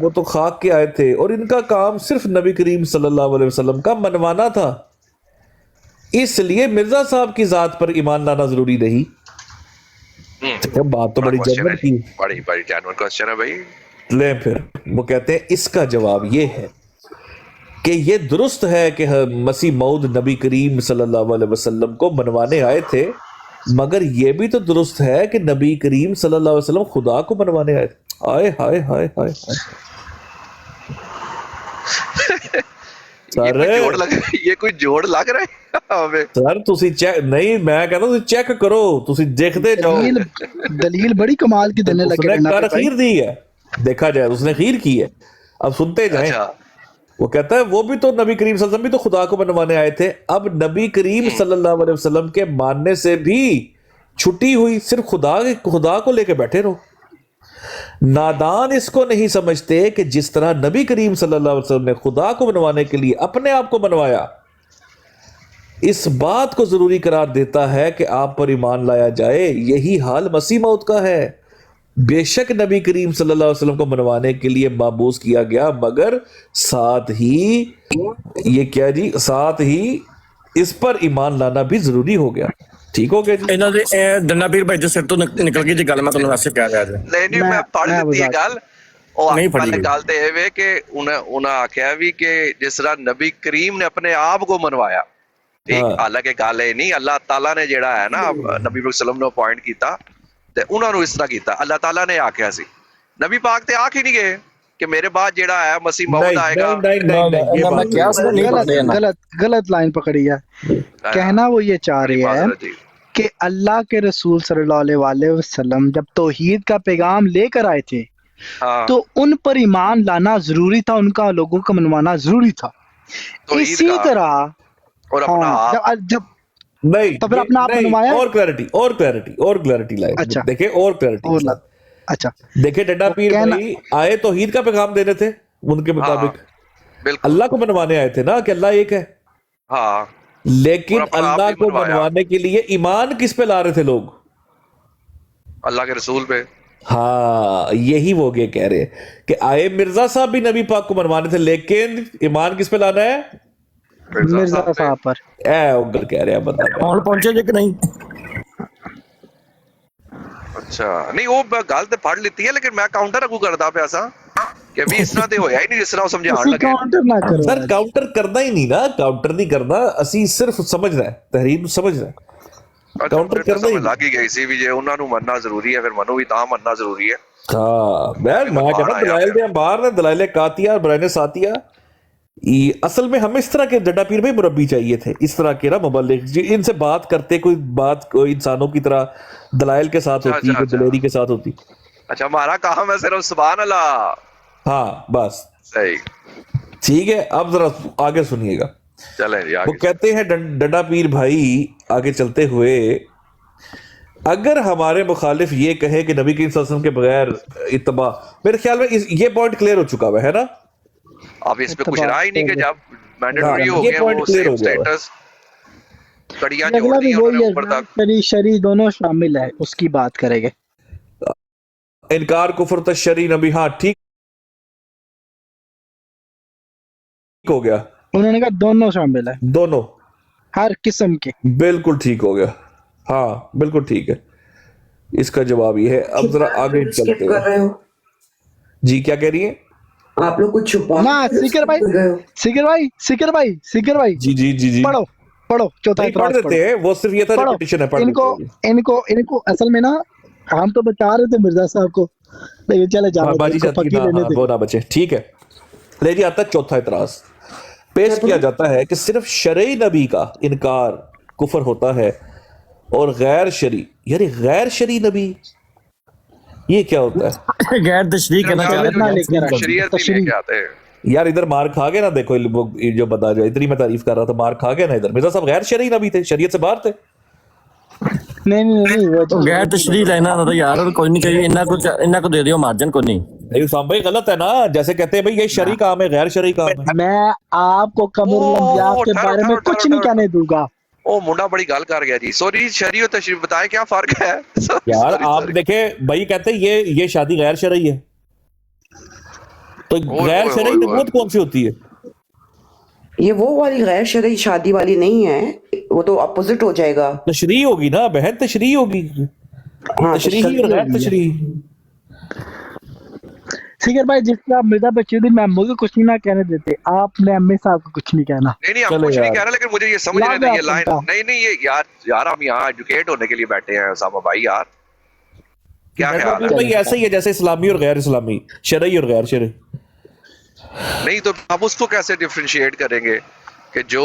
Speaker 1: وہ تو خاک کے آئے تھے اور ان کا کام صرف نبی کریم صلی اللہ علیہ وسلم کا منوانا تھا، اس لیے مرزا صاحب کی ذات پر ایمان لانا ضروری نہیں۔ بات تو بڑی جنرل کی،
Speaker 6: بڑی جینوئن کوسچن ہے بھائی۔
Speaker 1: لیں پھر وہ کہتے ہیں اس کا جواب یہ ہے کہ یہ درست ہے کہ مسیح موعود نبی کریم صلی اللہ علیہ وسلم کو منوانے آئے تھے، مگر یہ بھی تو درست ہے کہ نبی کریم صلی اللہ علیہ وسلم خدا کو منوانے آئے تھے۔ آئے ہائے ہائے ہائے
Speaker 6: یہ کوئی جوڑ لگ رہا ہے
Speaker 1: سر تسی نہیں، میں کہتا ہوں چیک کرو، تسی دیکھتے جاؤ۔
Speaker 2: دلیل بڑی کمال کی دینے لگے
Speaker 1: اس نے خیر دی ہے، دیکھا جائے اس نے خیر کی ہے، اب سنتے جائیں۔ وہ کہتا ہے وہ بھی تو نبی کریم صلی اللہ علیہ وسلم بھی تو خدا کو منوانے آئے تھے، اب نبی کریم صلی اللہ علیہ وسلم کے ماننے سے بھی چھٹی ہوئی، صرف خدا کو لے کے بیٹھے رہو۔ نادان اس کو نہیں سمجھتے کہ جس طرح نبی کریم صلی اللہ علیہ وسلم نے خدا کو منوانے کے لیے اپنے آپ کو منوایا، اس بات کو ضروری قرار دیتا ہے کہ آپ پر ایمان لایا جائے، یہی حال مسیح موعود کا ہے۔ بے شک نبی کریم صلی اللہ علیہ وسلم کو منوانے کے لیے مابعوث کیا گیا، مگر ساتھ ہی یہ کیا جی، ساتھ ہی اس پر ایمان لانا بھی ضروری ہو گیا۔ ٹھیک ہو گیا جی؟
Speaker 7: انہاں دے ڈنڈا پیر بھائی جو سر تو نکل گئی جی گل، میں تانوں ویسے کہہ رہا جی۔
Speaker 6: نہیں میں پڑھ دیتی ہے گل،
Speaker 7: نہیں پڑھی
Speaker 6: گل تے اے کہ انہاں آکھیا بھی کہ جس طرح نبی کریم نے اپنے آپ کو منوایا، ٹھیک، حالانکہ گل اے نہیں، اللہ تعالیٰ نے جیڑا ہے نا نبی صلی اللہ علیہ وسلم نے اپوائنٹ کیتا تے انہاں نو اس طرح کیتا، اللہ تعالیٰ نے آکھیا سی، نبی پاک تے آکھ ہی نہیں گئے کہ میرے بعد جیڑا ہے مسیح موعود آئے گا۔
Speaker 2: غلط لائن پکڑی ہے، کہنا وہ یہ چاہ رہی ہے کہ اللہ کے رسول صلی اللہ علیہ وآلہ وسلم جب توحید کا پیغام لے کر آئے تھے تو ان پر ایمان لانا ضروری تھا، ان کا لوگوں کا منوانا ضروری تھا۔ اسی طرح جب
Speaker 1: نہیں
Speaker 2: تو پھر اپنا آپ منوایا،
Speaker 1: اور کلیئرٹی لائے، دیکھیں اور کلیئرٹی۔
Speaker 2: اچھا
Speaker 1: دیکھیں ڈنڈا پیر بھائی آئے توحید کا پیغام دینے تھے، ان کے مطابق اللہ کو منوانے آئے تھے نا کہ اللہ ایک ہے،
Speaker 6: ہاں،
Speaker 1: لیکن اللہ کو منوانے کے لیے ایمان کس پہ لا رہے تھے لوگ؟
Speaker 6: اللہ کے رسول پہ۔
Speaker 1: ہاں یہی وہ یہ کہہ رہے کہ آئے مرزا صاحب بھی نبی پاک کو منوانے تھے، لیکن ایمان کس پہ لانا ہے؟
Speaker 2: مرزا صاحب پر۔
Speaker 1: اے اگر کہہ رہے ہیں بندہ
Speaker 7: اور پہنچے جی کہ نہیں؟
Speaker 6: اچھا نہیں وہ گل تے پڑھ لیتی ہے، لیکن میں کاؤنٹر اگو کردا پیا سا کہ بھی اس طرح تے ہویا ہی نہیں جس طرح سمجھاؤ لگے۔
Speaker 1: سر کاؤنٹر کرنا ہی نہیں نا، کاؤنٹر نہیں کرنا، اسی صرف سمجھ رہے ہیں، تحریر سمجھ رہے ہیں، کاؤنٹر کرنا ہی
Speaker 6: لگ ہی گئی سی بھی جے انہاں نو مننا ضروری ہے پھر منو بھی تاں مننا ضروری ہے۔
Speaker 1: ہاں میں کہتا دلائل دے باہر نے، دلائل قاطعہ اور برہین ساتیہ۔ اصل میں ہمیں اس طرح کے ڈنڈا پیر بھائی مربی چاہیے تھے، اس طرح کے نا مبلغ جی، ان سے بات کرتے کوئی بات کوئی انسانوں کی طرح دلائل کے ساتھ ہوتی، کوئی دلیری کے ساتھ ہوتی۔
Speaker 6: اچھا ہمارا کام ہے صرف سبحان اللہ،
Speaker 1: ہاں بس
Speaker 6: صحیح
Speaker 1: ٹھیک ہے۔ اب ذرا آگے سنیے گا،
Speaker 6: چلیں جی
Speaker 1: وہ کہتے ہیں ڈنڈا پیر بھائی آگے چلتے ہوئے، اگر ہمارے مخالف یہ کہے کہ نبی کریم صلی اللہ علیہ وسلم کے بغیر اتباع، میرے خیال میں یہ پوائنٹ کلیئر ہو چکا ہے نا،
Speaker 6: اب اس پہ کچھ رہا ہی نہیں کہ جب مینڈیٹری ہو گیا وہ سیم سٹیٹس کڑیاں جوڑ دی انہوں نے اوپر تک،
Speaker 2: شری دونوں شامل ہے، اس کی بات کریں گے۔
Speaker 1: انکار کفر تشریح نبی، ہاں ٹھیک ہو گیا،
Speaker 2: انہوں نے کہا دونوں شامل ہے،
Speaker 1: دونوں
Speaker 2: ہر قسم کے،
Speaker 1: بالکل ٹھیک ہو گیا، ہاں بالکل ٹھیک ہے، اس کا جواب یہ ہے۔ اب ذرا آگے چلتے ہیں جی، کیا کہہ رہی ہیں
Speaker 5: آپ لوگ کچھ چھپا
Speaker 2: نا؟ سکر بھائی
Speaker 1: جی جی جی جی
Speaker 2: پڑھو چوتھا
Speaker 1: پڑھ دیتے ہیں، وہ صرف یہ تھا ریپیٹیشن ہے، پڑھ
Speaker 2: ان کو اصل میں نا ہم تو بتا رہے تھے مرزا صاحب کو، لیکن چلے جانے
Speaker 1: وہ نہ بچے، ٹھیک ہے۔ لے جی آتا ہے چوتھا اعتراض، پیش کیا جاتا ہے کہ صرف شرعی نبی کا انکار کفر ہوتا ہے اور غیر شرعی، یعنی غیر شرعی نبی یہ کیا ہوتا ہے؟
Speaker 7: غیر تشریح کرنا
Speaker 6: شریعت نہیں لے کے آتے
Speaker 1: یار، ادھر مار کھا گئے نا، دیکھو جو بتا جو اتنی میں تعریف کر رہا تھا، مار کھا گیا نا ادھر۔ مرزا صاحب غیر شرعی نبی تھے، شریعت سے باہر تھے؟
Speaker 2: نہیں
Speaker 7: غیر تشریح لینا تھا یار، کوئی نہیں چاہیے، انہاں کو دے دیو مارجن، کوئی نہیں۔
Speaker 1: اسلام بھائی غلط ہے نا، جیسے کہتے ہیں بھائی یہ شرعی کام ہے، غیر شرعی کام ہے۔
Speaker 2: میں آپ کو قمر الانبیاء کے بارے میں کچھ نہیں کہنے دوں گا۔
Speaker 6: او منڈا بڑی گال کر گیا جی، سوری شریع و تشریع بتائیں کیا فرق ہے
Speaker 1: یار آپ دیکھیں بھائی کہتے ہیں یہ شادی غیر شرعی ہے، تو غیر شرعی نبوت کون سی ہوتی ہے؟
Speaker 5: یہ وہ والی غیر شرعی شادی والی نہیں ہے، وہ تو اپوزٹ ہو جائے گا.
Speaker 1: تشریح ہوگی نا بہن، تشریح ہوگی،
Speaker 5: ہاں
Speaker 1: تشریحی اور غیر تشریحی.
Speaker 2: سیگر بھائی جس طرح مرزا بشیر الدین محمود کو کچھ نہیں نہ کہنے دیتے، آپ نے ایم اے صاحب کو کچھ نہیں کہنا.
Speaker 6: نہیں ہم
Speaker 1: چلے
Speaker 6: کچھ نہیں
Speaker 1: یار.
Speaker 6: کہہ رہے، لیکن مجھے یہ سمجھ
Speaker 2: لاؤ
Speaker 6: نہیں
Speaker 2: میں
Speaker 6: یہ
Speaker 2: آپ
Speaker 6: لائن
Speaker 2: سنتا
Speaker 6: نہیں یہ یار ہم یہاں ایجوکیٹ ہونے کے لیے بیٹھے ہیں اسامہ بھائی، یار کیا خیال ہے؟
Speaker 1: بھائی ایسا ہی ہے جیسے اسلامی اور غیر اسلامی، شرعی اور غیر شرعی.
Speaker 6: نہیں تو آپ اس کو کیسے ڈفرینشیٹ کریں گے کہ جو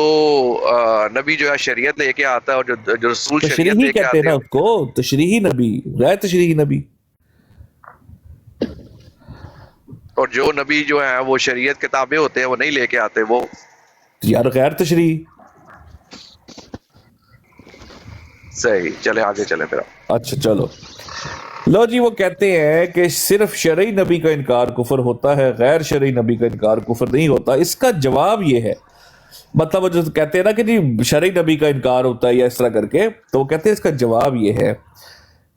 Speaker 6: نبی جو ہے شریعت لے کے آتا ہے اور جو رسول شریعت
Speaker 1: تشریحی
Speaker 6: لے کے
Speaker 1: کہتے ہیں
Speaker 6: آتے
Speaker 1: نا
Speaker 6: ہیں.
Speaker 1: اس کو، تشریحی نبی، غیر تشریحی نبی.
Speaker 6: اور جو نبی جو ہیں وہ شریعت کتابیں ہوتے ہیں وہ نہیں لے کے آتے، وہ
Speaker 1: یار غیر تشریحی.
Speaker 6: صحیح. چلے آگے چلیں پھر.
Speaker 1: اچھا چلو لو جی، وہ کہتے ہیں کہ صرف شرعی نبی کا انکار کفر ہوتا ہے، غیر شرعی نبی کا انکار کفر نہیں ہوتا. اس کا جواب یہ ہے، مطلب وہ جو کہتے ہیں نا کہ جی شرعی نبی کا انکار ہوتا ہے یا اس طرح کر کے، تو وہ کہتے ہیں اس کا جواب یہ ہے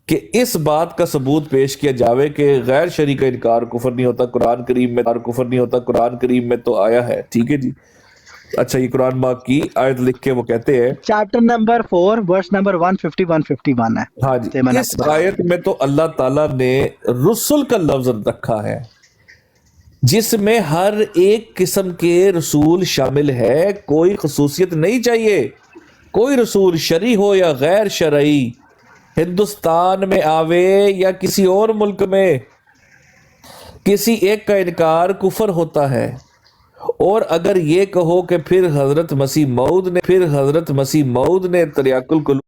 Speaker 1: کہ اس بات کا ثبوت پیش کیا جاوے کہ غیر شرعی کا انکار کفر نہیں ہوتا. قرآن کریم میں کفر نہیں ہوتا، قرآن کریم میں تو آیا ہے. ٹھیک ہے جی. اچھا یہ قرآن پاک کی آیت لکھ کے وہ کہتے ہیں،
Speaker 2: چیپٹر نمبر 4 ورس نمبر 151 ہے.
Speaker 1: ہاں جی،
Speaker 2: تو میں نے
Speaker 1: اس
Speaker 2: آپ کو بتا
Speaker 1: آیت میں تو اللہ تعالیٰ نے رسل کا لفظ رکھا ہے جس میں ہر ایک قسم کے رسول شامل ہے. کوئی خصوصیت نہیں چاہیے. کوئی رسول شرعی ہو یا غیر شرعی، ہندوستان میں آوے یا کسی اور ملک میں، کسی ایک کا انکار کفر ہوتا ہے. اور اگر یہ کہو کہ پھر حضرت مسیح موعود نے تریاق القلوب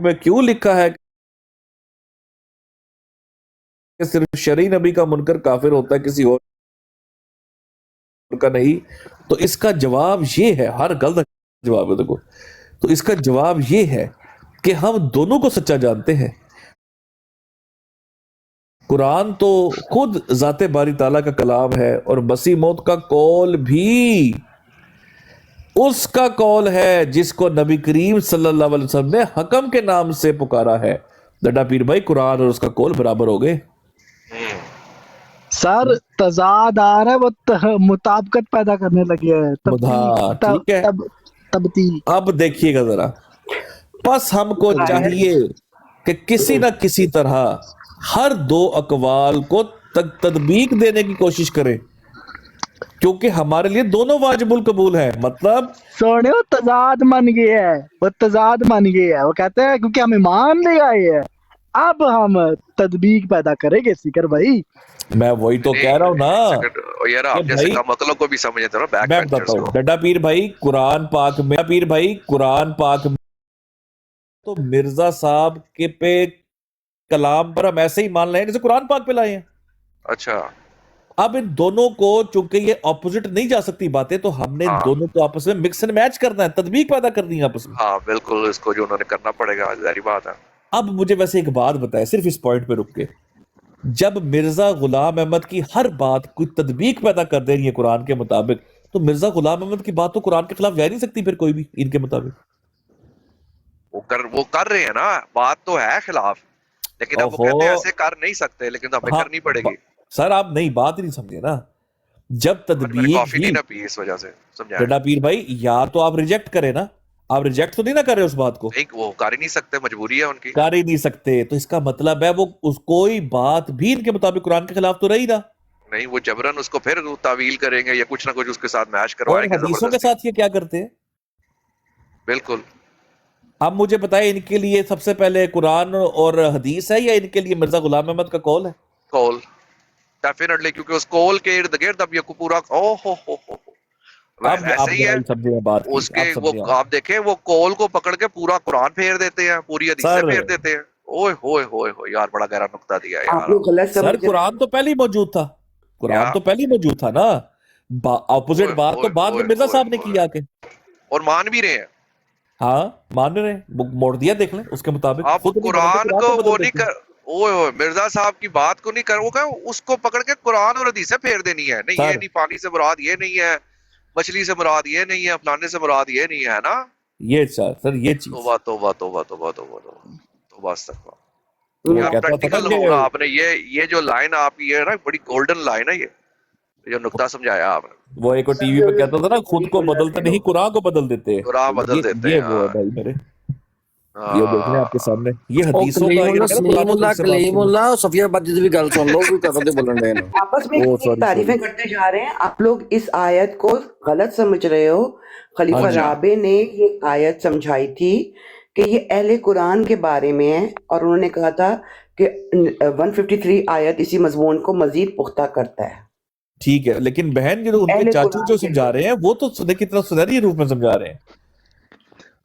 Speaker 1: میں کیوں لکھا ہے کہ صرف شرعی نبی کا منکر کافر ہوتا ہے، کسی اور کا نہیں، تو اس کا جواب یہ ہے، ہر غلط جواب ہے دیکھو، تو اس کا جواب یہ ہے کہ ہم دونوں کو سچا جانتے ہیں. قرآن تو خود ذات باری تعالیٰ کا کلام ہے، اور مسیح موعود کا قول بھی اس کا قول ہے جس کو نبی کریم صلی اللہ علیہ وسلم نے حکم کے نام سے پکارا ہے. ڈڈا پیر بھائی، قرآن اور اس کا قول برابر ہو گئے.
Speaker 2: سر تضاد آ رہا ہے، وہ مطابقت پیدا کرنے لگے ہے،
Speaker 1: ہاں ٹھیک ہے.
Speaker 2: تبدیل.
Speaker 1: اب دیکھیے گا ذرا، بس ہم کو چاہیے کہ کسی نہ کسی طرح ہر دو اقوال کو تطبیق دینے کی کوشش کریں، کیونکہ ہمارے لیے دونوں واجب القبول ہیں. مطلب
Speaker 2: سونے وہ تضاد من گیا ہے، وہ کہتے ہیں کیونکہ ہم ایمان لے آئے ہیں، اب ہم تطبیق پیدا کریں گے. سیکر بھائی
Speaker 1: میں وہی تو کہہ رہا ہوں نا
Speaker 6: یار
Speaker 1: کہ
Speaker 6: آپ جیسے
Speaker 1: بھائی
Speaker 6: کم عقلوں کو بھی سمجھتے ہو نا، بیک
Speaker 1: میں
Speaker 6: بینچرز
Speaker 1: بتاتا
Speaker 6: کو.
Speaker 1: ہوں ڈڈا پیر بھائی، قرآن پاک میں تو مرزا صاحب کے پہ کلام پر ہم ایسے ہی مان لائیں جیسے قرآن پاک پہ لائے ہیں.
Speaker 6: اچھا
Speaker 1: اب ان دونوں کو چونکہ یہ اپوزٹ نہیں جا سکتی باتیں، تو ہم نے ان
Speaker 6: ہاں
Speaker 1: دونوں کو آپس میں مکس اینڈ میچ کرنا ہے، تطبیق پیدا کرنی ہے آپس میں.
Speaker 6: ہاں بالکل، اس کو جو انہوں نے کرنا پڑے گا، ظاہری بات ہے.
Speaker 1: اب مجھے ویسے ایک بات بتائے صرف اس پوائنٹ پہ رک کے، جب مرزا غلام احمد کی ہر بات کوئی تطبیق پیدا کر دے رہی ہے قرآن کے مطابق، تو مرزا غلام احمد کی بات تو قرآن کے خلاف جا نہیں سکتی پھر کوئی بھی ان کے مطابق.
Speaker 6: وہ کر رہے ہیں نا، بات تو ہے خلاف، لیکن اب وہ کہتے ہیں ایسے کر نہیں سکتے، لیکن ہمیں
Speaker 1: ہاں
Speaker 6: کرنی پڑے گی.
Speaker 1: سر آپ نئی بات ہی نہیں سمجھے نا. جب
Speaker 6: میں نے
Speaker 1: تطبیق
Speaker 6: کافی
Speaker 1: ہی
Speaker 6: نہیں نہ پی اس وجہ سے، سمجھا
Speaker 1: ڈڈا پیر بھائی، یا تو آپ ریجیکٹ کریں نا، آپ ریجیکٹ تو نہیں نہ کر رہے اس بات کو،
Speaker 6: نہیں، وہ کر ہی نہیں سکتے، مجبوری ہے ان کی.
Speaker 1: کر ہی نہیں سکتے، تو اس کا مطلب ہے وہ کوئی بات بھی ان کے مطابق قرآن کے خلاف تو رہی نا.
Speaker 6: نہیں، وہ جبرن اس کو پھر تعویل کریں گے یا کچھ نہ کچھ اس کے ساتھ میچ
Speaker 1: اور
Speaker 6: کروائیں گے
Speaker 1: حدیثوں کے
Speaker 6: زبردستی.
Speaker 1: ساتھ یہ کیا کرتے ہیں؟
Speaker 6: بالکل.
Speaker 1: اب مجھے بتائیں، ان کے لیے سب سے پہلے قرآن اور حدیث ہے یا ان کے لیے مرزا غلام احمد کا قول ہے؟
Speaker 6: کول ڈیفینیٹلی، کیونکہ اس کول کے ارد گرد اب یہ پورا
Speaker 1: اب
Speaker 6: ایسے
Speaker 1: آپ
Speaker 6: ہی ہے.
Speaker 1: سمجھے بات کی،
Speaker 6: اس کے
Speaker 1: آپ
Speaker 6: وہ
Speaker 1: سمجھے.
Speaker 6: آپ دیکھیں، وہ کول کو پکڑ کے پورا قرآن پھیر دیتے ہیں، پوری حدیثیں
Speaker 1: سر
Speaker 6: پھیر دیتے ہیں. اوئے ہوئے ہوئے ہوئے یار، بڑا گہرا نقطہ دیا
Speaker 5: آپ
Speaker 6: یار.
Speaker 5: لوگ غلط
Speaker 1: سر
Speaker 5: سمجھ رہے
Speaker 1: قرآن تو پہلے ہی موجود تھا،
Speaker 6: کیا
Speaker 1: قرآن تو پہلے ہی موجود تھا نا. اپوزٹ
Speaker 6: اوئے
Speaker 1: بات تو
Speaker 6: ہوئے
Speaker 1: بعد میں
Speaker 6: ہوئے
Speaker 1: مرزا
Speaker 6: ہوئے
Speaker 1: صاحب نے
Speaker 6: ہوئے،
Speaker 1: کی آ کے.
Speaker 6: اور مان بھی رہے ہیں.
Speaker 1: ہاں مان رہے ہیں، موڑ دیا دیکھ لیں اس کے مطابق،
Speaker 6: آپ
Speaker 1: خود نہیں
Speaker 6: قرآن
Speaker 1: بدلتے
Speaker 6: کو
Speaker 1: قرآن تو
Speaker 6: وہ
Speaker 1: بدل
Speaker 6: نہیں
Speaker 1: دیتے ہیں.
Speaker 6: کر، اوئے ہوئے مرزا صاحب کی بات کو نہیں کر، وہ کہ اس کو پکڑ کے قرآن اور حدیثیں پھیر دینی ہے. نہیں، یہ
Speaker 1: سر
Speaker 6: نہیں، پانی سے مراد یہ نہیں ہے، مچھلی سے مراد یہ نہیں ہے، فلانے سے مراد یہ نہیں ہے نا.
Speaker 1: یہ سر یہ چیز
Speaker 6: توبہ توبہ توبہ توبہ توبہ توبہ توبہ استغفار.
Speaker 1: وہ
Speaker 6: کیا
Speaker 1: کہتا تھا نا
Speaker 6: پریکٹیکل
Speaker 1: کہ
Speaker 6: ہوگا آپ نے یہ جو لائن آپ کی ہے نا بڑی گولڈن لائن ہے یہ جو نقطہ سمجھایا آپ نے
Speaker 1: وہ ایک ٹی وی پہ کہتا تھا نا خود کو بدلتے نہیں قرآن کو بدل دیتے.
Speaker 6: قرآن بدل دیتے
Speaker 1: یہ
Speaker 6: ہیں.
Speaker 1: وہ ہے بھائی میرے, یہ دیکھ لیں آپ کے سامنے یہ
Speaker 7: او
Speaker 1: حدیثوں کا
Speaker 7: کلیم
Speaker 1: یہ
Speaker 7: اللہ
Speaker 1: کہنا
Speaker 7: سلیم
Speaker 1: قرآن و
Speaker 7: اللہ
Speaker 1: حدیث سے بات
Speaker 7: کلیم
Speaker 1: کرنا.
Speaker 7: اللہ صفیہ باجی دی بھی گل سن لو کوئی کہتے بولن دے نا
Speaker 5: آپس میں
Speaker 1: او
Speaker 5: کسی کی
Speaker 1: سوری
Speaker 5: تعریفیں کرتے جا رہے ہیں. آپ لوگ اس آیت کو غلط سمجھ رہے ہو. خلیفہ
Speaker 1: ہاں جی
Speaker 5: رابع نے یہ آیت سمجھائی تھی کہ یہ اہل قرآن کے بارے میں ہے, اور انہوں نے کہا تھا کہ 153 آیت اسی مضمون کو مزید پختہ کرتا ہے.
Speaker 1: ٹھیک ہے, لیکن بہن جو ان کے
Speaker 5: اہل
Speaker 1: چاچو
Speaker 5: قرآن
Speaker 1: جو
Speaker 5: کے
Speaker 1: سمجھا
Speaker 5: لیے,
Speaker 1: رہے ہیں وہ تو سنے کی طرح سنہری روپ میں سمجھا رہے ہیں.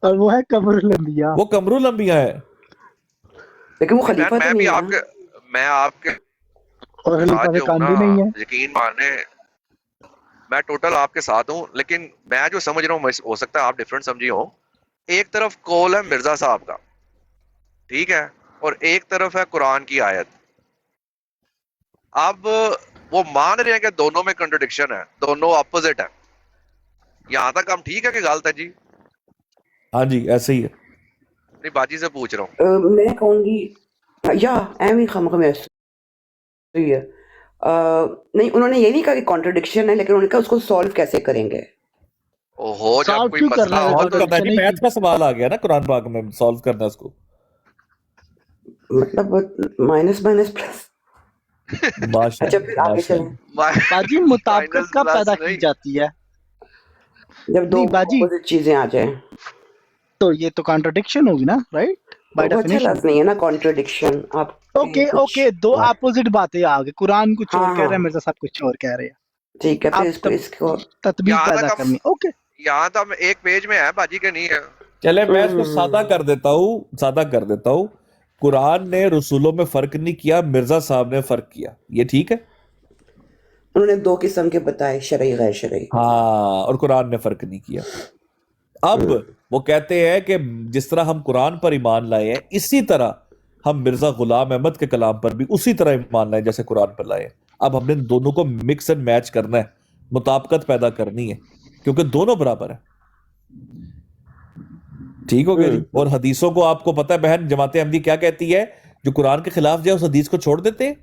Speaker 2: اور وہ ہے قبر الانبیاء.
Speaker 1: وہ قمر الانبیاء ہے.
Speaker 5: لیکن وہ
Speaker 6: بہن
Speaker 5: خلیفہ
Speaker 6: میں
Speaker 5: تو
Speaker 6: بھی
Speaker 5: نہیں ہے
Speaker 6: آپ
Speaker 5: نا.
Speaker 6: کے میں آپ کے
Speaker 2: اور خلیفہ
Speaker 6: ساتھ
Speaker 2: سے
Speaker 6: جو ہوں
Speaker 2: کام
Speaker 6: نا
Speaker 2: بھی نہیں ہے.
Speaker 6: یقین مانے میں ٹوٹل آپ کے ساتھ ہوں, لیکن میں جو سمجھ رہا ہوں ہو سکتا ہے آپ ڈفرنٹ سمجھی ہو. ایک طرف قول ہے مرزا صاحب کا, ٹھیک ہے, اور ایک طرف ہے قرآن کی آیت. اب وہ مان رہے ہیں کہ دونوں میں کنٹرڈکشن ہے, دونوں اپوزٹ ہے. یہاں تک ہم ٹھیک ہے کہ غلط ہے جی؟
Speaker 1: ہاں جی ایسے ہی ہے.
Speaker 6: نہیں باجی سے پوچھ رہا ہوں.
Speaker 5: میں کہوں گی یا ایویں خامخواہ میں ایسے ہی ہے. نہیں, انہوں نے یہ نہیں کہا کہ کانٹرڈکشن ہے, لیکن انہوں نے کہا اس کو سالو کیسے کریں گے.
Speaker 6: ہو جب
Speaker 2: سالو
Speaker 6: کوئی
Speaker 2: کیوں
Speaker 6: مسئلہ
Speaker 2: کرنا ہے,
Speaker 6: ہو
Speaker 1: سالو
Speaker 6: تو
Speaker 1: کرنا ہے
Speaker 2: contradiction
Speaker 1: نہیں,
Speaker 2: نہیں
Speaker 1: میتھ کا سوال آ گیا نا قرآن پاک میں, سالو کرنا ہے اس کو.
Speaker 5: مطلب مائنس مائنس پلس.
Speaker 1: ماشاء
Speaker 5: اچھا پھر
Speaker 1: اللہ
Speaker 5: آگے
Speaker 1: ماشاء
Speaker 5: چلیں.
Speaker 1: اللہ.
Speaker 2: باجی مطابقت
Speaker 6: مائنس
Speaker 2: کب
Speaker 6: پلس
Speaker 2: پیدا کی
Speaker 6: نہیں.
Speaker 2: جاتی ہے؟
Speaker 5: جب دو
Speaker 2: نہیں باجی,
Speaker 5: اپوزٹ چیزیں آ جائیں
Speaker 2: تو یہ تو کانٹرڈکشن ہوگی نا, رائٹ, بائی
Speaker 5: وہ اچھا
Speaker 2: ڈیفینیشن.
Speaker 5: لفظ نہیں ہے نا کانٹرڈکشن. آپ
Speaker 2: اوکے
Speaker 5: کچھ
Speaker 2: اوکے, دو اپوزٹ باتیں آ گئی, قرآن کچھ اور
Speaker 5: ہاں
Speaker 2: کہہ رہے
Speaker 5: ہاں
Speaker 2: ہیں, مرزا صاحب کچھ اور کہہ رہے ہیں.
Speaker 5: ٹھیک ہے, پھر
Speaker 2: آپ
Speaker 5: اس کو
Speaker 2: تطبیق
Speaker 6: یہاں
Speaker 2: پیدا
Speaker 6: تک ہم
Speaker 2: کرنی. اوکے
Speaker 6: یہاں تک ہم ایک پیج میں ہے باجی کے نہیں ہے.
Speaker 1: چلے میں اس کو سادہ کر دیتا ہوں. قرآن نے رسولوں میں فرق نہیں کیا, مرزا صاحب نے فرق کیا, یہ ٹھیک ہے.
Speaker 5: انہوں نے دو قسم کے بتائے, شرعی غیر شرعی.
Speaker 1: ہاں, اور قرآن نے فرق نہیں کیا. اب وہ کہتے ہیں کہ جس طرح ہم قرآن پر ایمان لائے ہیں اسی طرح ہم مرزا غلام احمد کے کلام پر بھی اسی طرح ایمان لائے جیسے قرآن پر لائے ہیں. اب ہم نے دونوں کو مکس اینڈ میچ کرنا ہے, مطابقت پیدا کرنی ہے, کیونکہ دونوں برابر ہیں. ٹھیک ہو گیا جی. اور حدیثوں کو آپ کو پتہ ہے بہن, جماعت احمدی کیا کہتی ہے, جو قرآن کے خلاف جائے اس حدیث کو چھوڑ دیتے ہیں,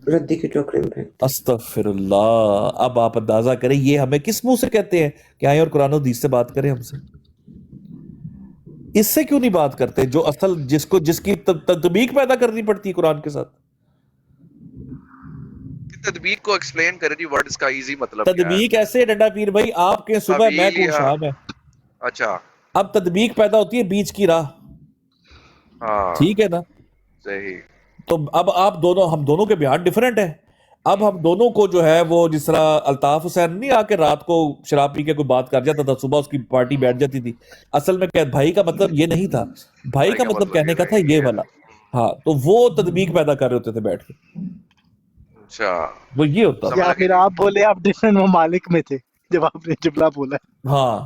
Speaker 5: ردی کی ٹوکری میں.
Speaker 1: استغفر اللہ. اب آپ اندازہ کریں یہ ہمیں کس منہ سے کہتے ہیں کہ آئیں اور قرآن و حدیث سے بات کریں ہم سے. اس سے کیوں نہیں بات کرتے جو اصل جس کی تطبیق پیدا کرنی پڑتی ہے قرآن کے ساتھ.
Speaker 6: تطبیق کو ایکسپلین کرے جی, ورڈز کا ایزی مطلب کیا ہے.
Speaker 1: تطبیق ایسے ڈنڈا پیر بھائی, آپ کے صبح میں کو شام ہے.
Speaker 6: اچھا
Speaker 1: اب تطبیق پیدا ہوتی ہے بیچ کی راہ,
Speaker 6: ہاں
Speaker 1: ٹھیک ہے نا.
Speaker 6: صحیح.
Speaker 1: تو اب ہم دونوں کے بیان ڈیفرنٹ ہیں. اب ہم دونوں کو جو ہے وہ جس طرح الطاف حسین نہیں آ کے رات کو شراب پی کے کوئی بات کر جاتا تھا, صبح اس کی پارٹی بیٹھ جاتی تھی. اصل میں بھائی کا مطلب یہ نہیں تھا, بھائی کا مطلب کہنے کا تھا یہ والا. ہاں, تو وہ تطبیق پیدا کر رہے ہوتے تھے بیٹھ کے.
Speaker 6: اچھا
Speaker 1: وہ یہ ہوتا
Speaker 2: یا پھر آپ بولے آپ ڈفرینٹ ممالک میں تھے جب آپ نے جملہ بولا.
Speaker 1: ہاں,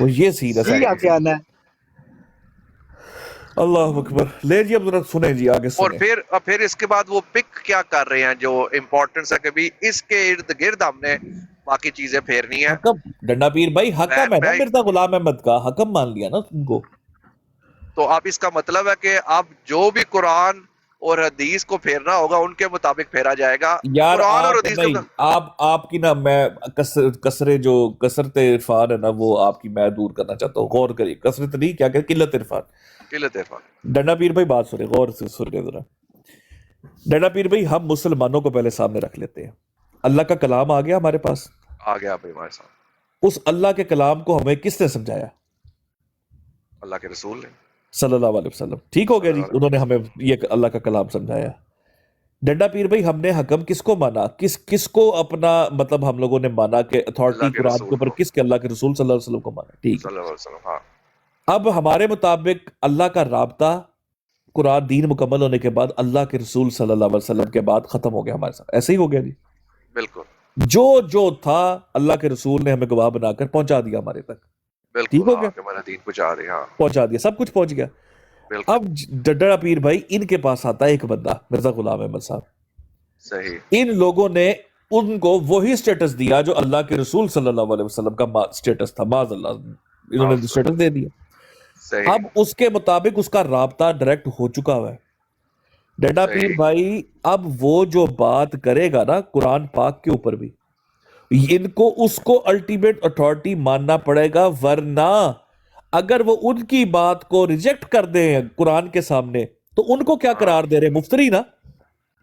Speaker 1: وہ یہ سین ہے.
Speaker 2: کیا کہنا ہے.
Speaker 1: اللہ اکبر. لے جی اب ذرا سنیں جی, آگے
Speaker 6: اور
Speaker 1: سنیں.
Speaker 6: پھر اس کے بعد وہ پک کیا کر رہے ہیں جو امپورٹنس ہے کہ بھی اس کے ارد گرد ہم نے باقی چیزیں پھیرنی ہیں.
Speaker 1: حکم ڈنڈا پیر بھائی, حکم ہے نا مرزا غلام احمد کا, حکم مان لیا نا تم کو.
Speaker 6: تو اب اس کا مطلب ہے کہ اب جو بھی قرآن اور حدیث کو پھیرنا ہوگا ان کے مطابق پھیرا جائے گا.
Speaker 1: یار
Speaker 6: قرآن اور
Speaker 1: آپ
Speaker 6: حدیث
Speaker 1: نہیں, آپ کی نا میں کثرت عرفان ہے نا وہ آپ کی میں دور کرنا چاہتا ہوں. غور کریے, کثرت نہیں کیا کہ قلت عرفان.
Speaker 6: قلت عرفان.
Speaker 1: ڈنڈا پیر بھائی بات سنیں, غور سے سنیں ذرا. ڈنڈا پیر بھائی, ہم مسلمانوں کو پہلے سامنے رکھ لیتے ہیں. اللہ کا کلام آ گیا ہمارے پاس,
Speaker 6: آ گیا بھائی ہمارے ساتھ.
Speaker 1: اس اللہ کے کلام کو ہمیں کس نے سمجھایا؟
Speaker 6: اللہ کے رسول نے
Speaker 1: صلی اللہ علیہ وسلم. ٹھیک ہو گیا جی, انہوں نے ہمیں یہ اللہ کا کلام سمجھایا. ڈنڈا پیر بھائی, ہم نے حکم کس کو مانا, کس کو اپنا مطلب ہم لوگوں نے مانا کہ اتھارٹی قرآن کے اوپر کس کے؟ اللہ کے رسول صلی اللہ علیہ وسلم کو مانا. ٹھیک
Speaker 6: صلی اللہ علیہ وسلم. ہاں,
Speaker 1: اب ہمارے مطابق اللہ کا رابطہ قرآن دین مکمل ہونے کے بعد اللہ کے رسول صلی اللہ علیہ وسلم کے بعد ختم ہو گیا ہمارے ساتھ. ایسے ہی ہو گیا جی.
Speaker 6: بالکل.
Speaker 1: جو تھا اللہ کے رسول نے ہمیں گواہ بنا کر پہنچا دیا ہمارے تک. ٹھیک ہو گیا,
Speaker 6: ہمارا دین
Speaker 1: پہنچا دیا, سب کچھ پہنچ گیا. اب ڈنڈا پیر بھائی, ان کے پاس آتا ہے ایک بندہ مرزا غلام احمد صاحب.
Speaker 6: صحیح.
Speaker 1: ان لوگوں نے ان کو وہی سٹیٹس دیا جو اللہ کے رسول صلی اللہ علیہ وسلم کا سٹیٹس تھا. معاذ اللہ, انہوں نے سٹیٹس دے دیا.
Speaker 6: صحیح
Speaker 1: اب اس کے مطابق اس کا رابطہ ڈائریکٹ ہو چکا ہوا ہے ڈیڈا پیر
Speaker 6: صحیح
Speaker 1: بھائی. اب وہ جو بات کرے گا نا قرآن پاک کے اوپر بھی, ان کو اس کو الٹیمیٹ اتھارٹی ماننا پڑے گا, ورنہ اگر وہ ان کی بات کو ریجیکٹ کر دیں قرآن کے سامنے تو ان کو کیا
Speaker 6: ہاں
Speaker 1: قرار دے رہے, مفتری نا.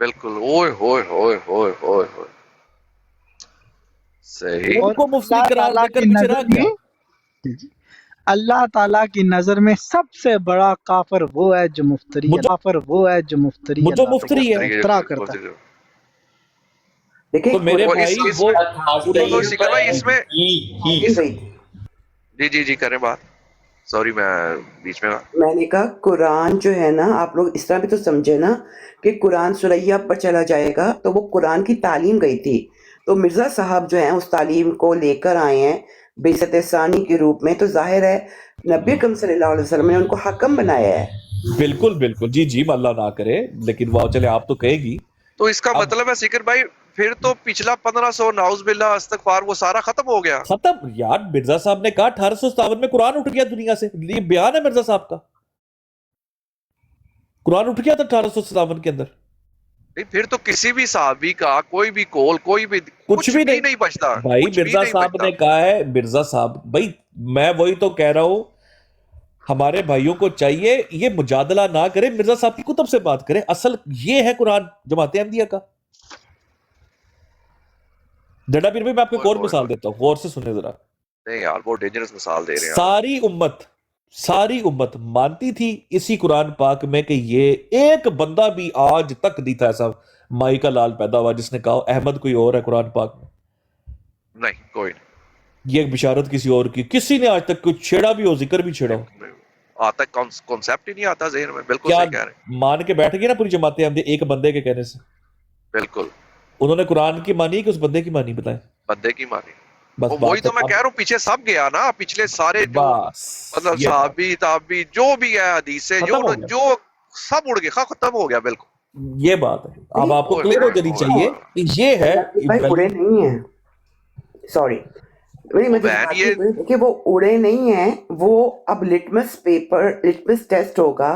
Speaker 6: بالکل. اوئے ہوئے ہوئے ہوئے ہوئے ہوئے صحیح.
Speaker 1: ان
Speaker 2: اور
Speaker 1: کو مفتری
Speaker 2: اللہ
Speaker 1: قرار
Speaker 2: تعالیٰ
Speaker 1: دے کر
Speaker 2: کی
Speaker 1: پیچھے
Speaker 2: نظر
Speaker 1: رہ گیا.
Speaker 2: میں اللہ تعالیٰ کی نظر میں سب سے بڑا کافر وہ ہے جو مفتری ہے. کافر وہ ہے جو مفتری
Speaker 1: جو
Speaker 2: اللہ پہ
Speaker 1: مفتری ہے.
Speaker 6: مفتری
Speaker 2: افترا کرتا ہے.
Speaker 5: دیکھیں
Speaker 1: تو میرے
Speaker 6: وہ
Speaker 1: بھائی
Speaker 6: اس
Speaker 1: وہ
Speaker 6: میں تو سکر بھائی اس میں
Speaker 5: جی وہی
Speaker 6: جی کریں بات. سوری میں بیچ میں
Speaker 5: میں نے کہا قرآن جو ہے نا, آپ لوگ اس طرح بھی تو سمجھے نا کہ قرآن سریا پر چلا جائے گا تو وہ قرآن کی تعلیم گئی تھی, تو مرزا صاحب جو ہیں اس تعلیم کو لے کر آئے ہیں بعثت ثانی کے روپ میں, تو ظاہر ہے نبی اکرم صلی اللہ علیہ وسلم نے ان کو حکم بنایا ہے.
Speaker 1: بالکل بالکل جی اللہ نہ کرے, لیکن وہ چلے آپ تو کہے گی.
Speaker 6: تو اس کا
Speaker 1: اب
Speaker 6: مطلب ہے سکر بھائی پھر تو پچھلا 1500 نعوذ باللہ استغفار وہ سارا ختم ہو گیا.
Speaker 1: ختم یار. مرزا صاحب نے کہا 1857 میں قرآن اٹھ گیا دنیا سے, یہ بیان ہے مرزا صاحب کا. قرآن اٹھ گیا تھا 1857 کے اندر.
Speaker 6: نہیں پھر تو کسی بھی صحابی کا کوئی بھی کول کوئی بھی
Speaker 1: کچھ بھی نہیں
Speaker 6: بچتا
Speaker 1: بھائی.
Speaker 6: کچھ بھی
Speaker 1: مرزا
Speaker 6: نہیں
Speaker 1: صاحب
Speaker 6: بچتا.
Speaker 1: نے کہا ہے, مرزا صاحب بھائی میں وہی تو کہہ رہا ہوں, ہمارے بھائیوں کو چاہیے یہ مجادلہ نہ کرے, مرزا صاحب کی کتب سے بات کرے. اصل یہ ہے قرآن جماعت احمدیہ کا. ڈیڈا پیر بھائی میں آپ کو ایک اور مثال دیتا ہوں, غور سے سنیں ذرا.
Speaker 6: نہیں یار وہ ڈینجرس مثال دے رہے ہیں.
Speaker 1: ساری امت مانتی تھی اسی قرآن پاک میں کہ یہ ایک بندہ بھی آج تک نہیں تھا ایسا مائی کا لال پیدا ہوا جس نے کہا احمد کوئی اور ہے قرآن پاک میں.
Speaker 6: نہیں کوئی نہیں.
Speaker 1: یہ ایک بشارت کسی اور کی, کسی نے آج تک کوئی چھیڑا بھی ہو, ذکر بھی چھیڑا ہو.
Speaker 6: آتا کانسیپٹ ہی نہیں آتا ذہن میں. بالکل
Speaker 1: کیا
Speaker 6: صحیح کہہ رہے ہیں.
Speaker 1: مان کے بیٹھ گئی نا پوری جماعت احمدیہ ایک بندے کے کہنے سے.
Speaker 6: بالکل
Speaker 1: انہوں نے قرآن کی مانی کہ اس بندے کی مانی, بتائیں.
Speaker 6: بندے کی مانی.
Speaker 1: بس
Speaker 6: وہی تو میں کہہ رہا ہوں پیچھے سب گیا نا, پچھلے سارے جو مطلب صحابی تابی جو بھی ہے حدیث سے جو سب اڑ گیا, ختم ہو گیا. بالکل
Speaker 1: یہ بات ہے. اب آپ کو کلیئر ہو جانی چاہیے کہ یہ ہے
Speaker 5: اڑے نہیں ہیں, سوری کہ وہ اڑے نہیں ہیں, وہ اب لٹمس پیپر لٹمس ٹیسٹ ہوگا.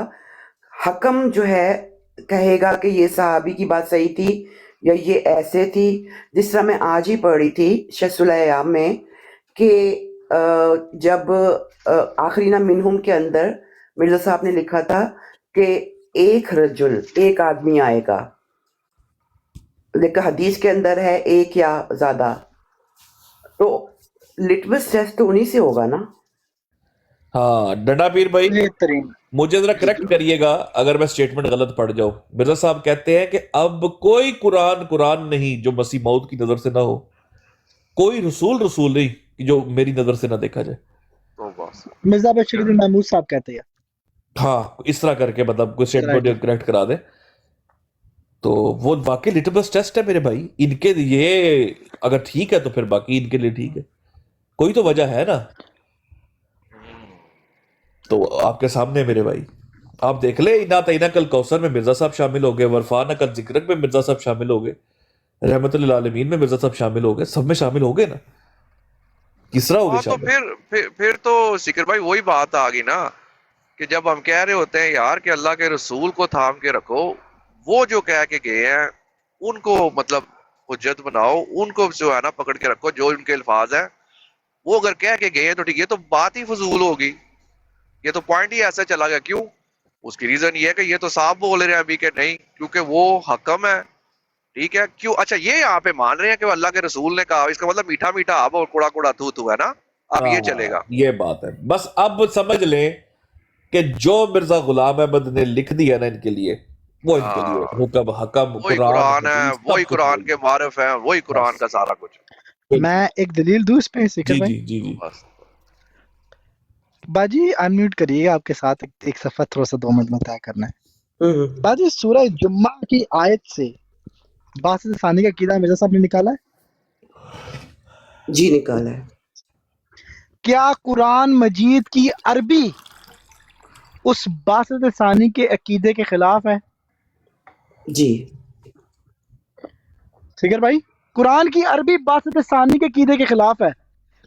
Speaker 5: حکم جو ہے کہے گا کہ یہ صحابی کی بات صحیح تھی یا یہ ایسے تھی. جس طرح میں آج ہی پڑھی تھی شمس الایام میں کہ جب آخرین منہم کے اندر مرزا صاحب نے لکھا تھا کہ ایک رجل, ایک آدمی آئے گا, لیکن حدیث کے اندر ہے ایک یا زیادہ, تو لٹمس ٹیسٹ تو انہی سے ہوگا نا.
Speaker 1: ہاں ڈڈا پیر بھائی مجھے ذرا کریکٹ کریے گا اگر میں سٹیٹمنٹ غلط پڑھ جاؤں. مرزا صاحب کہتے ہیں کہ اب کوئی قرآن نہیں جو مسیح موعود کی نظر سے نہ ہو, کوئی رسول نہیں جو میری نظر سے نہ دیکھا جائے.
Speaker 2: مرزا بشیر الدین محمود صاحب کہتے ہیں.
Speaker 1: ہاں اس طرح کر کے مطلب کوئی سٹیٹمنٹ کریکٹ کرا دے تو وہ واقعی لٹمس ٹیسٹ ہے میرے بھائی. ان کے یہ اگر ٹھیک ہے تو پھر باقی ان کے لیے ٹھیک ہے, کوئی تو وجہ ہے نا. تو آپ کے سامنے میرے بھائی آپ دیکھ لیں, انا تینا کل کوثر میں مرزا صاحب شامل ہو گئے, ورفان کل ذکرک میں مرزا صاحب شامل ہو گئے, رحمت للعالمین میں مرزا صاحب شامل ہو گئے, سب میں شامل ہو گئے نا. کس طرح ہو گئے
Speaker 6: تو
Speaker 1: شامل؟
Speaker 6: پھر تو سکر بھائی وہی بات آ گئی نا کہ جب ہم کہہ رہے ہوتے ہیں یار کہ اللہ کے رسول کو تھام کے رکھو, وہ جو کہہ کے گئے ہیں ان کو مطلب حجت بناؤ, ان کو جو ہے نا پکڑ کے رکھو, جو ان کے الفاظ ہیں وہ اگر کہہ کے گئے ہیں تو ٹھیک ہے, تو بات ہی فضول ہوگی. یہ تو پوائنٹ ہی ایسا چلا گیا. کیوں؟ اس کی ریزن یہ ہے کہ یہ تو صاحب بول رہے ہیں ابھی کہ نہیں کیونکہ وہ حکم ہے. ٹھیک ہے کیوں؟ اچھا یہ یہاں پہ مان رہے ہیں کہ اللہ کے رسول نے کہا, اس کا مطلب میٹھا میٹھا آب اور کوڑا کوڑا تو ہے نا. اب یہ چلے گا,
Speaker 1: یہ بات ہے. بس اب سمجھ لیں کہ جو مرزا غلام احمد نے لکھ دیا نا ان کے لیے, وہ ان کے لیے حکم
Speaker 6: وہی قرآن ہے, وہی قرآن کے معرف ہیں, وہی قرآن کا سارا کچھ.
Speaker 2: میں ایک دلیل دوں اس پہ سکر بھائی.
Speaker 1: جی
Speaker 2: باجی انمیوٹ کریے گا, آپ کے ساتھ ایک صفحہ تھوڑا سا 2 منٹ میں طے کرنا ہے. باجی سورہ جمعہ کی آیت سے بعثت ثانی کا عقیدہ مرزا صاحب نے نکالا ہے؟
Speaker 5: جی نکالا ہے.
Speaker 2: کیا قرآن مجید کی عربی اس بعثت ثانی کے عقیدے کے خلاف ہے؟
Speaker 5: جی
Speaker 2: سکر بھائی قرآن کی عربی بعثت ثانی کے عقیدے کے خلاف ہے,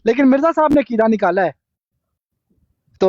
Speaker 2: لیکن مرزا صاحب نے عقیدہ نکالا ہے. تو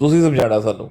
Speaker 1: ਤੁਸੀਂ ਸਮਝਾਣਾ ਸਾਨੂੰ।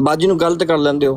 Speaker 7: ਬਾਜੀ ਨੂੰ ਗਲਤ ਕਰ ਲੈਂਦੇ ਹੋ,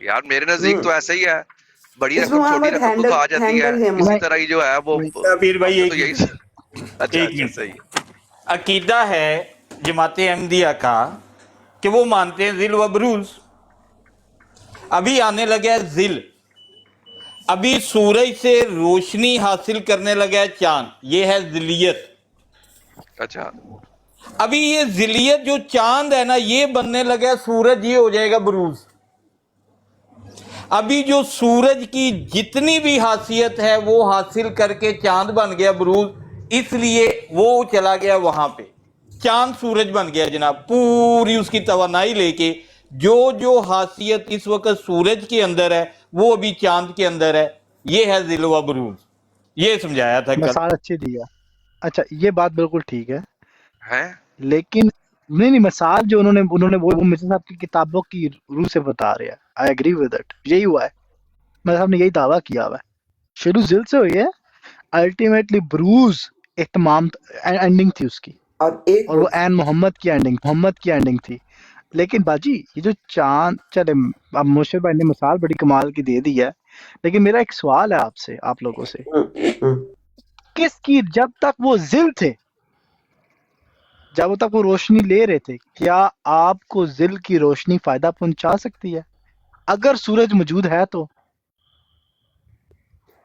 Speaker 6: یار میرے نزدیک تو ایسا ہی ہے، بڑی
Speaker 5: اس
Speaker 6: رقم چھوٹی
Speaker 5: محمد
Speaker 6: رقم کو کہا جاتی ہے،
Speaker 5: ہینڈل ہم
Speaker 6: اسی طرح ہی جو ہے وہ
Speaker 10: پیر بھائی
Speaker 6: ہم تو یہی اچھا
Speaker 10: ایک
Speaker 6: اچھا
Speaker 10: منٹ،
Speaker 6: صحیح.
Speaker 10: عقیدہ ہے جماعت احمدیہ کا کہ وہ مانتے ہیں ذل و بروز. ابھی آنے لگا ہے ذل، ابھی سورج سے روشنی حاصل کرنے لگا ہے چاند، یہ ہے ذلیت.
Speaker 6: اچھا
Speaker 10: ابھی یہ ذلیت جو چاند ہے نا یہ بننے لگا ہے سورج، یہ ہو جائے گا بروز. ابھی جو سورج کی جتنی بھی حیثیت ہے وہ حاصل کر کے چاند بن گیا بروز، اس لیے وہ چلا گیا وہاں پہ، چاند سورج بن گیا جناب، پوری اس کی توانائی لے کے. جو حیثیت اس وقت سورج کے اندر ہے وہ ابھی چاند کے اندر ہے، یہ ہے ذل و بروز. یہ سمجھایا تھا کل.
Speaker 2: مثال اچھی دیا. اچھا یہ بات بالکل ٹھیک ہے،
Speaker 6: ہے.
Speaker 2: لیکن نہیں مثال جو انہوں نے وہ مرزا صاحب کی کتابوں کی روح سے بتا رہے ہیں. آئی ایگری ود اٹ، یہی ہوا ہے. مرزا صاحب نے یہی دعویٰ کیا ہوا ہے. شروع ذل سے ہوئی ہے، الٹیمیٹلی بروز اہتمام اینڈنگ تھی اس کی،
Speaker 5: اور ایک
Speaker 2: اور وہ این محمد کی اینڈنگ تھی. لیکن باجی یہ جو چاند، چلے اب مرشد بھائی نے مثال بڑی کمال کی دے دی ہے، لیکن میرا ایک سوال ہے آپ سے، آپ لوگوں سے، کس کی جب تک وہ ذل تھے، جب تک وہ روشنی لے رہے تھے، کیا آپ کو ذل کی روشنی فائدہ پہنچا سکتی ہے اگر سورج موجود ہے تو؟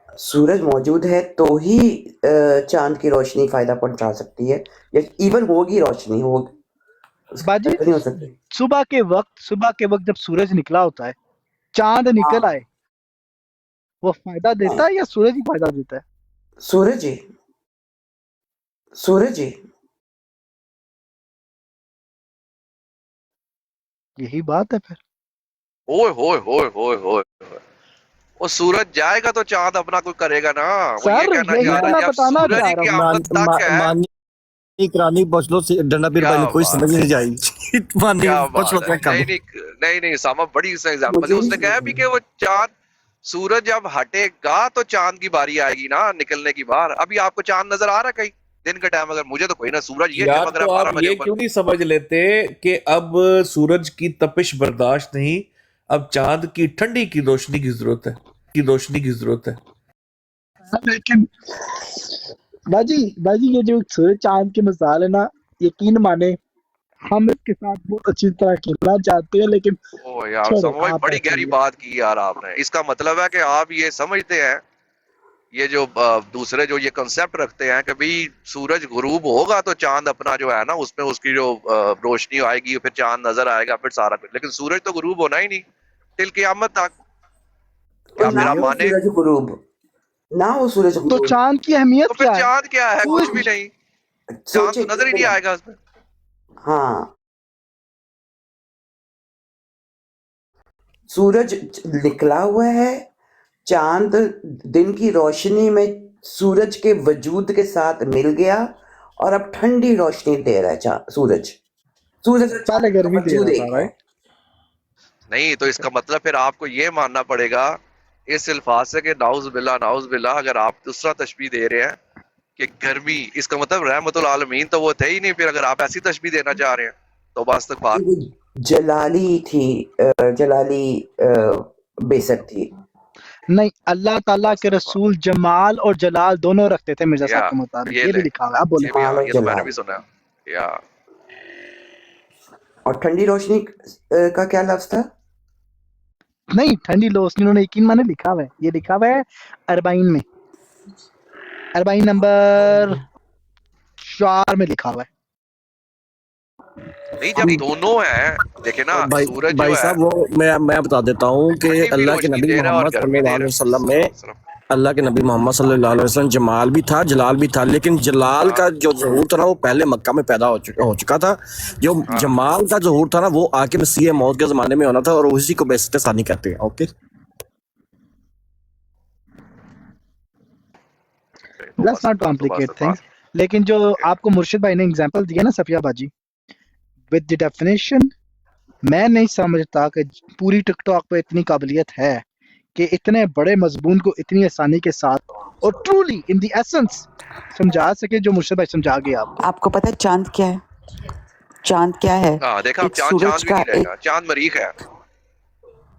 Speaker 5: سورج موجود ہے تو ہی چاند کی روشنی فائدہ پہنچا سکتی ہے، یا ایون ہوگی روشنی ہوگی،
Speaker 2: باجی
Speaker 5: نہیں ہو سکتی.
Speaker 2: صبح کے وقت جب سورج نکلا ہوتا ہے، چاند نکل آئے، وہ فائدہ دیتا ہے یا سورج ہی فائدہ دیتا ہے؟
Speaker 5: سورج ہی
Speaker 2: یہی بات ہے پھر.
Speaker 6: اوئے ہوئے ہوئے ہوئے ہوئے، وہ سورج جائے گا تو چاند اپنا کوئی کرے گا نا. وہ یہ
Speaker 2: سر
Speaker 6: کہنا
Speaker 2: یہی
Speaker 6: چاہ
Speaker 2: تو
Speaker 6: رہا
Speaker 2: میں
Speaker 6: ہے جب
Speaker 2: بتانا
Speaker 6: سورج
Speaker 2: چاہ
Speaker 6: ہی
Speaker 2: رہا ہوں.
Speaker 6: قیامت تک ہے.
Speaker 9: کرانی پوچھ لو ڈنڈا پیر بھائی نے،
Speaker 6: کیا
Speaker 9: کوئی
Speaker 6: بات
Speaker 9: سمجھ
Speaker 6: ہے،
Speaker 9: نہیں جائے
Speaker 6: کیا
Speaker 9: پوچھ لو
Speaker 6: بات ہے.
Speaker 9: کیا
Speaker 6: نہیں نہیں نہیں ساما بڑی سے ایگزامپل ہے.
Speaker 5: مجھے
Speaker 6: اس نے
Speaker 5: نہیں
Speaker 6: کہا
Speaker 5: سمجھ
Speaker 6: بھی کہ وہ چاند، سورج جب ہٹے گا تو چاند کی باری آئے گی نا نکلنے کی بار. ابھی آپ کو چاند نظر آ رہا ہے کہیں دن کے ٹائم؟ اگر مجھے تو کوئی نہ، سورج یہ
Speaker 1: یار
Speaker 6: چمک رہا
Speaker 1: تو
Speaker 6: ہے
Speaker 1: آپ
Speaker 6: 12 بجے
Speaker 1: یہ
Speaker 6: اوپر.
Speaker 1: کیوں نہیں سمجھ لیتے کہ اب سورج کی تپش برداشت نہیں، اب چاند کی ٹھنڈی کی روشنی کی ضرورت ہے.
Speaker 2: لیکن باجی یہ جو سورج چاند کی مثال ہے نا، یقین مانے ہم اس کے ساتھ بہت اچھی طرح کھیلنا چاہتے ہیں، لیکن
Speaker 6: او یار
Speaker 2: چھوڑو
Speaker 6: ساما بھائی
Speaker 2: آپ
Speaker 6: بڑی
Speaker 2: ایسے
Speaker 6: گہری
Speaker 2: ہی
Speaker 6: بات کی یار آپ نے. اس کا مطلب ہے کہ آپ یہ سمجھتے ہیں، یہ جو دوسرے جو یہ کنسپٹ رکھتے ہیں کہ بھئی سورج غروب ہوگا تو چاند اپنا جو ہے نا اس میں اس کی جو روشنی آئے گی، پھر چاند نظر آئے گا، پھر سارا کچھ. لیکن سورج تو غروب ہونا ہی نہیں ٹل قیامت تک.
Speaker 5: اور
Speaker 6: کیا
Speaker 5: نہ
Speaker 6: پھر آپ
Speaker 5: ہو
Speaker 6: مانے؟
Speaker 5: سورج
Speaker 2: تو
Speaker 5: غروب
Speaker 2: چاند کی
Speaker 6: تو
Speaker 2: اہمیت
Speaker 6: پھر
Speaker 2: کیا ہے؟
Speaker 6: چاند کیا ہے؟ کچھ بھی
Speaker 2: کچھ.
Speaker 6: نہیں. چاند
Speaker 5: سوچے
Speaker 6: تو نظر ہی نہیں آئے گا اس میں.
Speaker 5: ہاں سورج نکلا ہوا ہے، چاند دن کی روشنی میں سورج کے وجود کے ساتھ مل گیا اور اب ٹھنڈی روشنی دے رہا ہے سورج اور
Speaker 2: پہلے
Speaker 5: چاند کا
Speaker 2: گرمی دے
Speaker 5: وجود
Speaker 2: رہا تھا
Speaker 5: ایک ہے.
Speaker 2: رائٹ.
Speaker 6: نہیں تو اس کا مطلب پھر آپ کو یہ ماننا پڑے گا اس الفاظ سے کہ نعوذ باللہ اگر آپ دوسرا تشبیہ دے رہے ہیں کہ گرمی، اس کا مطلب رحمت العالمین تو وہ تھے ہی نہیں. پھر اگر آپ ایسی تشبیہ دینا چاہ رہے ہیں تو استغفار.
Speaker 5: وہ جلالی تھی، جلالی بیسک تھی.
Speaker 2: نہیں، اللہ تعالیٰ کے
Speaker 6: استغفار.
Speaker 2: رسول جمال اور جلال دونوں رکھتے تھے مرزا
Speaker 6: یا
Speaker 2: صاحب کے مطابق،
Speaker 6: یہ
Speaker 2: یہ بھی
Speaker 6: لے،
Speaker 2: لکھا ہوا ہے. آپ بولیں.
Speaker 6: یہ بھی
Speaker 5: جمال اور
Speaker 6: یہ تو میں نے بھی
Speaker 5: جلال.
Speaker 6: سنا. یا
Speaker 5: اور ٹھنڈی روشنی کا کیا لفظ تھا؟
Speaker 2: نہیں، ٹھنڈی روشنی انہوں نے یقین مانے لکھا ہوا ہے، یہ لکھا ہوا ہے 40 میں، 40 نمبر 4 میں لکھا ہوا ہے.
Speaker 6: نہیں، جب دونوں ہیں دیکھیں نا، سورج
Speaker 9: بھائی
Speaker 6: جو ہے
Speaker 9: صاحب وہ میں بتا دیتا ہوں کہ
Speaker 6: ٹھنڈی بھی
Speaker 9: اللہ کے
Speaker 6: روشنی
Speaker 9: نبی
Speaker 6: دے رہا ہے اور
Speaker 9: محمد صلی
Speaker 6: گرمی
Speaker 9: اللہ
Speaker 6: دے
Speaker 9: علیہ
Speaker 6: رہا
Speaker 9: وسلم میں،
Speaker 6: ہے.
Speaker 9: اللہ کے نبی محمد صلی اللہ علیہ وسلم جمال بھی تھا جلال بھی تھا، لیکن جلال
Speaker 6: ہاں
Speaker 9: کا جو ظہور تھا نا وہ پہلے مکہ میں پیدا ہو چکا تھا. جو
Speaker 6: ہاں
Speaker 9: جمال کا ظہور تھا نا وہ آ کے مسیح موت کے زمانے میں ہونا تھا، اور اسی کو بیست ثانی کہتے ہیں. اوکے
Speaker 2: لیٹس ناٹ کمپلیکیٹ
Speaker 6: استغفار.
Speaker 2: تھنگس. لیکن جو آپ کو مرشد بھائی نے اگزامپل دیا نا صفیہ باجی، ود دی ڈیفینیشن، میں نہیں سمجھتا کہ پوری ٹک ٹاک پہ اتنی قابلیت ہے کہ اتنے بڑے مضمون کو اتنی آسانی کے ساتھ اور ٹرولی ان دی ایسنس سمجھا سکے جو مرشد بھائی سمجھا گیا آپ کو.
Speaker 8: آپ کو پتہ ہے چاند کیا ہے؟ چاند کیا ہے؟
Speaker 6: ہاں دیکھا، اب
Speaker 8: ایک
Speaker 6: چاند
Speaker 8: سورج
Speaker 6: بھی
Speaker 8: کا
Speaker 6: نہیں رہے
Speaker 8: ایک
Speaker 6: گا، چاند مریخ ہے.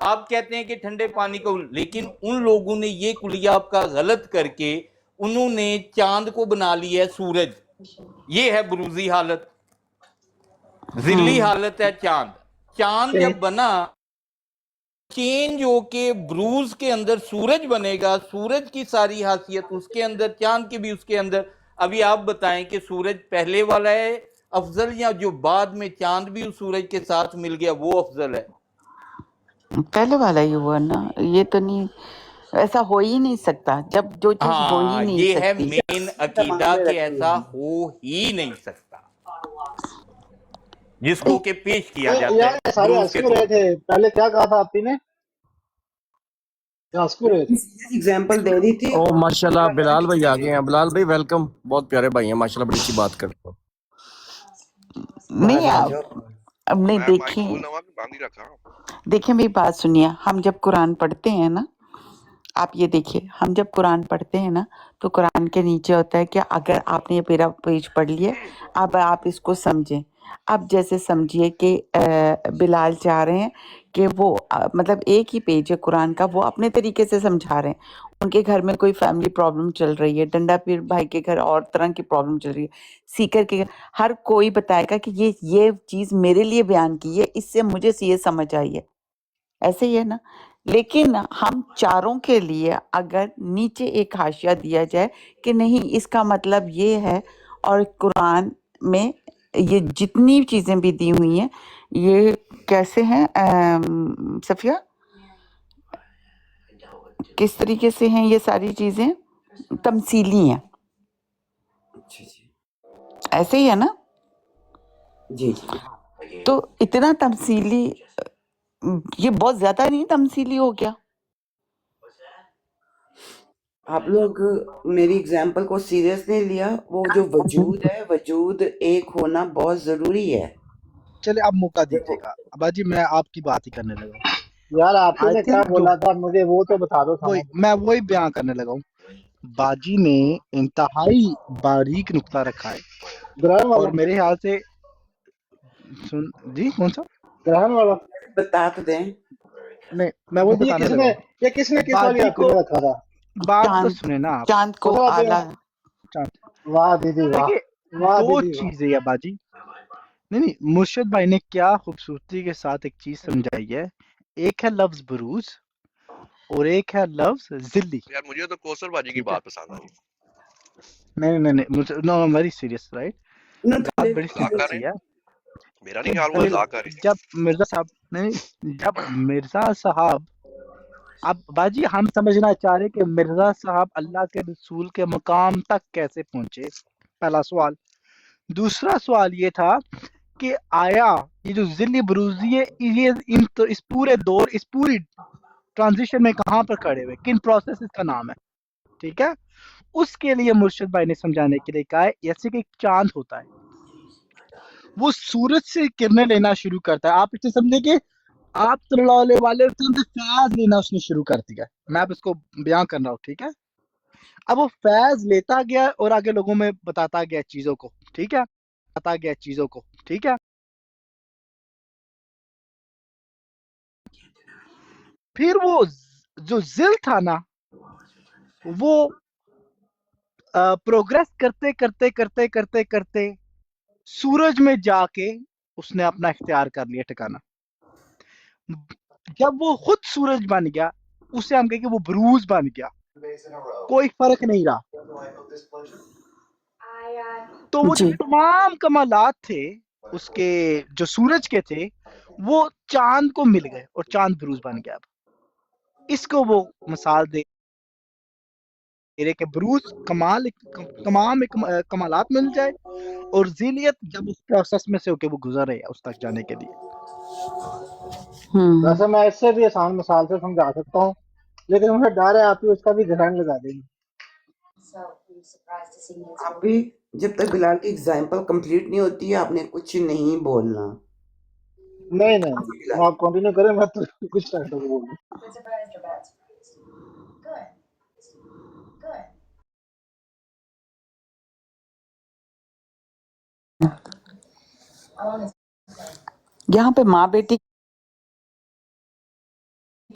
Speaker 10: آپ کہتے ہیں کہ ٹھنڈے پانی کو، لیکن ان لوگوں نے یہ کلیہ آپ کا غلط کر کے انہوں نے چاند کو بنا لیا ہے سورج. یہ ہے بروزی حالت، ذلی حالت ہے چاند. چاند جب بنا چینج ہو کے بروز کے اندر سورج بنے گا، سورج کی ساری حیثیت اس کے اندر، چاند کی بھی اس کے اندر. ابھی آپ بتائیں کہ سورج پہلے والا ہے افضل، یا جو بعد میں چاند بھی اس سورج کے ساتھ مل گیا وہ افضل ہے؟
Speaker 8: پہلے والا ہی ہوا نا. یہ تو نہیں، ایسا ہو ہی نہیں سکتا جب جو چیز ہو ہی
Speaker 10: ہاں،
Speaker 8: نہیں
Speaker 10: یہ ہے
Speaker 8: سکتی.
Speaker 10: مین عقیدہ کہ ایسا ہو ہی نہیں سکتا، جس کو کہ پیش کیا جاتا
Speaker 4: یار
Speaker 10: ہے
Speaker 4: سارے
Speaker 10: بروز
Speaker 4: ہنس
Speaker 10: کے
Speaker 4: کیوں
Speaker 10: طور
Speaker 4: رہے
Speaker 10: پر.
Speaker 4: تھے؟ پہلے کیا کہا تھا آپ نے؟ ہنس کیوں رہے تھے؟
Speaker 5: ایگزامپل دے رہی تھی.
Speaker 7: او ماشاءاللہ بلال بھائی آ گئے ہیں. بلال بھائی ویلکم، بہت پیارے بھائی ہیں ماشاءاللہ، بڑی اچھی بات کرتے ہو.
Speaker 8: نہیں،
Speaker 5: باہر آ
Speaker 8: اب
Speaker 5: جاؤ.
Speaker 8: اب نہیں،
Speaker 6: میں مائک
Speaker 8: دیکھیں
Speaker 6: کھولنا ہوا کہ باندھ ہی رکھا.
Speaker 8: دیکھیں میری بات سنیے. ہم جب قرآن پڑھتے ہیں نا، آپ یہ دیکھیے، ہم جب قرآن پڑھتے ہیں نا تو قرآن کے نیچے ہوتا ہے کہ اگر آپ نے یہ پورا پیج پڑھ لیے، اب آپ اس کو سمجھیں. اب جیسے سمجھیے کہ بلال چاہ رہے ہیں کہ وہ مطلب ایک ہی پیج ہے قرآن کا، وہ اپنے طریقے سے سمجھا رہے ہیں. ان کے گھر میں کوئی فیملی پرابلم چل رہی ہے، ڈنڈا پیر بھائی کے گھر اور طرح کی پرابلم چل رہی ہے، سیکر کے گھر، ہر کوئی بتائے گا کہ یہ چیز میرے لیے بیان کی ہے، اس سے مجھے یہ سمجھ آئی ہے. ایسے ہی ہے نا. لیکن ہم چاروں کے لیے اگر نیچے ایک حاشیہ دیا جائے کہ نہیں اس کا مطلب یہ ہے، اور قرآن میں یہ جتنی چیزیں بھی دی ہوئی ہیں یہ کیسے ہیں صفیہ، کس طریقے سے ہیں یہ ساری چیزیں تمثیلی ہیں.
Speaker 5: اچھا جی.
Speaker 8: ایسے ہی ہے نا.
Speaker 5: جی جی.
Speaker 8: تو اتنا تمثیلی، یہ بہت زیادہ نہیں تمثیلی ہو گیا؟
Speaker 5: آپ لوگ میری اگزامپل کو سیریس نہیں لیا. وہ جو وجود ہے، وجود ایک ہونا بہت ضروری ہے.
Speaker 2: چلے اب موقع
Speaker 5: جب
Speaker 2: دیجیے گا ابا جی، میں آپ کی بات ہی کرنے لگا ہوں.
Speaker 4: یار آپ
Speaker 2: آئی
Speaker 4: نے کیا
Speaker 2: تھنک جو
Speaker 4: بولا تھا مجھے وہ تو بتا دو
Speaker 2: وہی
Speaker 4: سمجھ.
Speaker 2: میں وہی بیان کرنے لگا ہوں. باجی نے انتہائی باریک نقطہ رکھا ہے،
Speaker 4: گرہن
Speaker 2: اور
Speaker 4: والا،
Speaker 2: میرے خیال سے جی کون سا؟
Speaker 4: گرہن والا.
Speaker 5: بتا تو دیں.
Speaker 2: نہیں، میں وہی
Speaker 4: یہ
Speaker 2: بتانے
Speaker 4: کس
Speaker 2: لگا
Speaker 4: نے
Speaker 2: ہوں.
Speaker 4: یہ کس نے کس والی
Speaker 2: باجی کو
Speaker 4: عقیدہ رکھا تھا؟
Speaker 2: بات تو
Speaker 8: چاند،
Speaker 2: سنیں نا آپ.
Speaker 8: چاند کو
Speaker 4: کون سا بات ہے؟
Speaker 8: آلہ.
Speaker 2: چاند.
Speaker 4: واہ دیدی واہ،
Speaker 2: دیکھیے،
Speaker 4: واہ
Speaker 2: دو
Speaker 4: دیدی واہ.
Speaker 2: چیزیں ہے باجی. نہیں، مرشد بھائی نے کیا خوبصورتی کے ساتھ ایک چیز سمجھائی ہے. ایک ہے لفظ بروز اور ایک ہے لفظ ذلی.
Speaker 6: یار مجھے تو کوثر باجی کی
Speaker 2: ٹھیک ہے.
Speaker 6: بات پسند آئی.
Speaker 2: نہیں، نو ویری سیریس رائٹ.
Speaker 5: نہ
Speaker 2: بات
Speaker 5: تھوڑے
Speaker 2: بڑی
Speaker 6: مذاق
Speaker 2: سمپل
Speaker 6: کر رہے
Speaker 2: سی
Speaker 6: ہیں؟
Speaker 2: ہے
Speaker 6: میرا
Speaker 2: کہ
Speaker 6: نہیں خیال وہ مذاق کر رہی تھی.
Speaker 2: جب مرزا صاحب نہیں، جب مرزا صاحب، اب باجی ہم سمجھنا چاہ رہے کہ مرزا صاحب اللہ کے رسول کے مقام تک کیسے پہنچے، پہلا سوال. دوسرا سوال یہ تھا کہ آیا یہ جو ذلی بروزی ہے یہ اس پورے دور، اس پوری ٹرانزیشن میں کہاں پر کھڑے ہوئے، کن پروسیس کا نام ہے. ٹھیک ہے. اس کے لیے مرشد بھائی نے سمجھانے کے لیے کہا ہے جیسے کہ ایک چاند ہوتا ہے، وہ سورج سے کرنیں لینا شروع کرتا ہے. آپ اسے سمجھے کہ آپ صلی اللہ علیہ وسلم سے فیض لینا اس نے شروع کر دیا. میں اب اس کو بیان کر رہا ہوں. ٹھیک ہے. اب وہ فیض لیتا گیا اور آگے لوگوں میں بتاتا گیا چیزوں کو. ٹھیک ہے، بتاتا گیا چیزوں کو. ٹھیک ہے. پھر وہ جو ذل تھا نا، وہ پروگریس کرتے کرتے کرتے کرتے کرتے سورج میں جا کے اس نے اپنا اختیار کر لیا ٹھکانا. جب وہ خود سورج بن گیا، اسے ہم کہیں کہ وہ بروز بن گیا، کوئی فرق نہیں رہا. تو وہ جو
Speaker 8: جی.
Speaker 2: تمام کمالات تھے اس کے، جو سورج کے تھے، وہ چاند کو مل گئے اور چاند بروز بن گیا. اب اس کو وہ مثال دے رہے کہ بروز کمال، تمام کمالات مل جائے، اور ذیلیت جب اس پروسیس میں سے ہو کے وہ گزر رہے اس تک جانے کے لیے.
Speaker 4: ویسے میں اس سے بھی آسان مثال سے سمجھا سکتا ہوں، لیکن مجھے ڈر ہے آپ ہی اس کا بھی گرہن لگا دیں گے.
Speaker 5: آپ بھی جب تک بلال کی ایگزامپل کمپلیٹ نہیں ہوتی ہے آپ نے کچھ نہیں بولنا.
Speaker 4: نہیں نہیں، آپ کنٹینیو کریں، میں تو کچھ ٹائم تک بولوں.
Speaker 8: یہاں پہ ماں بیٹی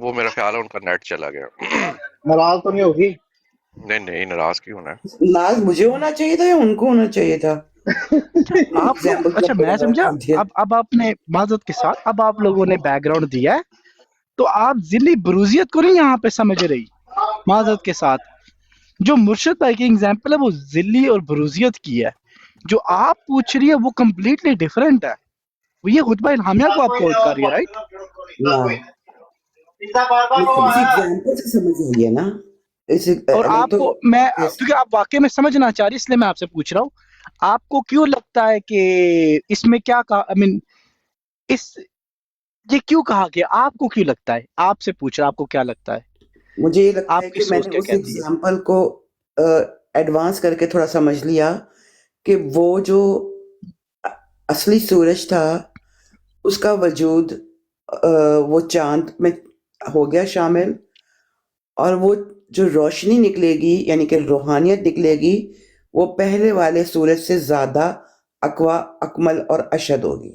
Speaker 6: وہ میرا خیال ہے ان کا نیٹ چلا گیا.
Speaker 4: ناراض تو نہیں ہوگی؟
Speaker 6: نہیں ناراض کیوں ہونا ہے؟
Speaker 5: ناز مجھے ہونا چاہیے تھا یا ان کو ہونا چاہیے تھا؟
Speaker 2: آپ کو
Speaker 5: Example
Speaker 2: اچھا
Speaker 5: کا
Speaker 2: میں سمجھا.
Speaker 5: دیا۔
Speaker 2: اب آپ نے معذرت کے ساتھ اب آپ لوگوں نے بیک گراؤنڈ دیا ہے تو آپ ذلی بروزیت کو نہیں یہاں پہ سمجھ رہی. معذرت کے ساتھ جو مرشد بھائی کی اگزامپل ہے وہ ذلی اور بروزیت کی ہے. جو آپ پوچھ رہی ہے وہ کمپلیٹلی ڈیفرنٹ ہے. وہ یہ خطبہ الہامیہ کو آپ کوٹ کر رہی ہے رائٹ.
Speaker 5: نہ اسی ایگزامپل سے سمجھ آئی ہے نا.
Speaker 2: اور
Speaker 5: نہیں
Speaker 2: آپ
Speaker 5: تو
Speaker 2: کو میں کیونکہ آپ واقعی میں سمجھنا چاہ رہی اس لیے میں آپ سے پوچھ رہا ہوں آپ کو کیوں لگتا ہے کہ اس میں کیا کہا I mean, اس یہ کیوں کہا گیا آپ کو کیوں لگتا ہے. آپ سے پوچھ رہا آپ کو کیا لگتا ہے.
Speaker 5: مجھے یہ لگتا
Speaker 2: آپ
Speaker 5: ہے
Speaker 2: کی
Speaker 5: کہ میں
Speaker 2: سوچ
Speaker 5: نے
Speaker 2: کیا
Speaker 5: اس
Speaker 2: کہتی ہے.
Speaker 5: ایگزامپل کو ایڈوانس کر کے تھوڑا سمجھ لیا کہ وہ جو اصلی سورج تھا اس کا وجود وہ چاند میں ہو گیا شامل اور وہ جو روشنی نکلے گی یعنی کہ روحانیت نکلے گی وہ پہلے والے سورج سے زیادہ اقوا اکمل اور اشد ہوگی.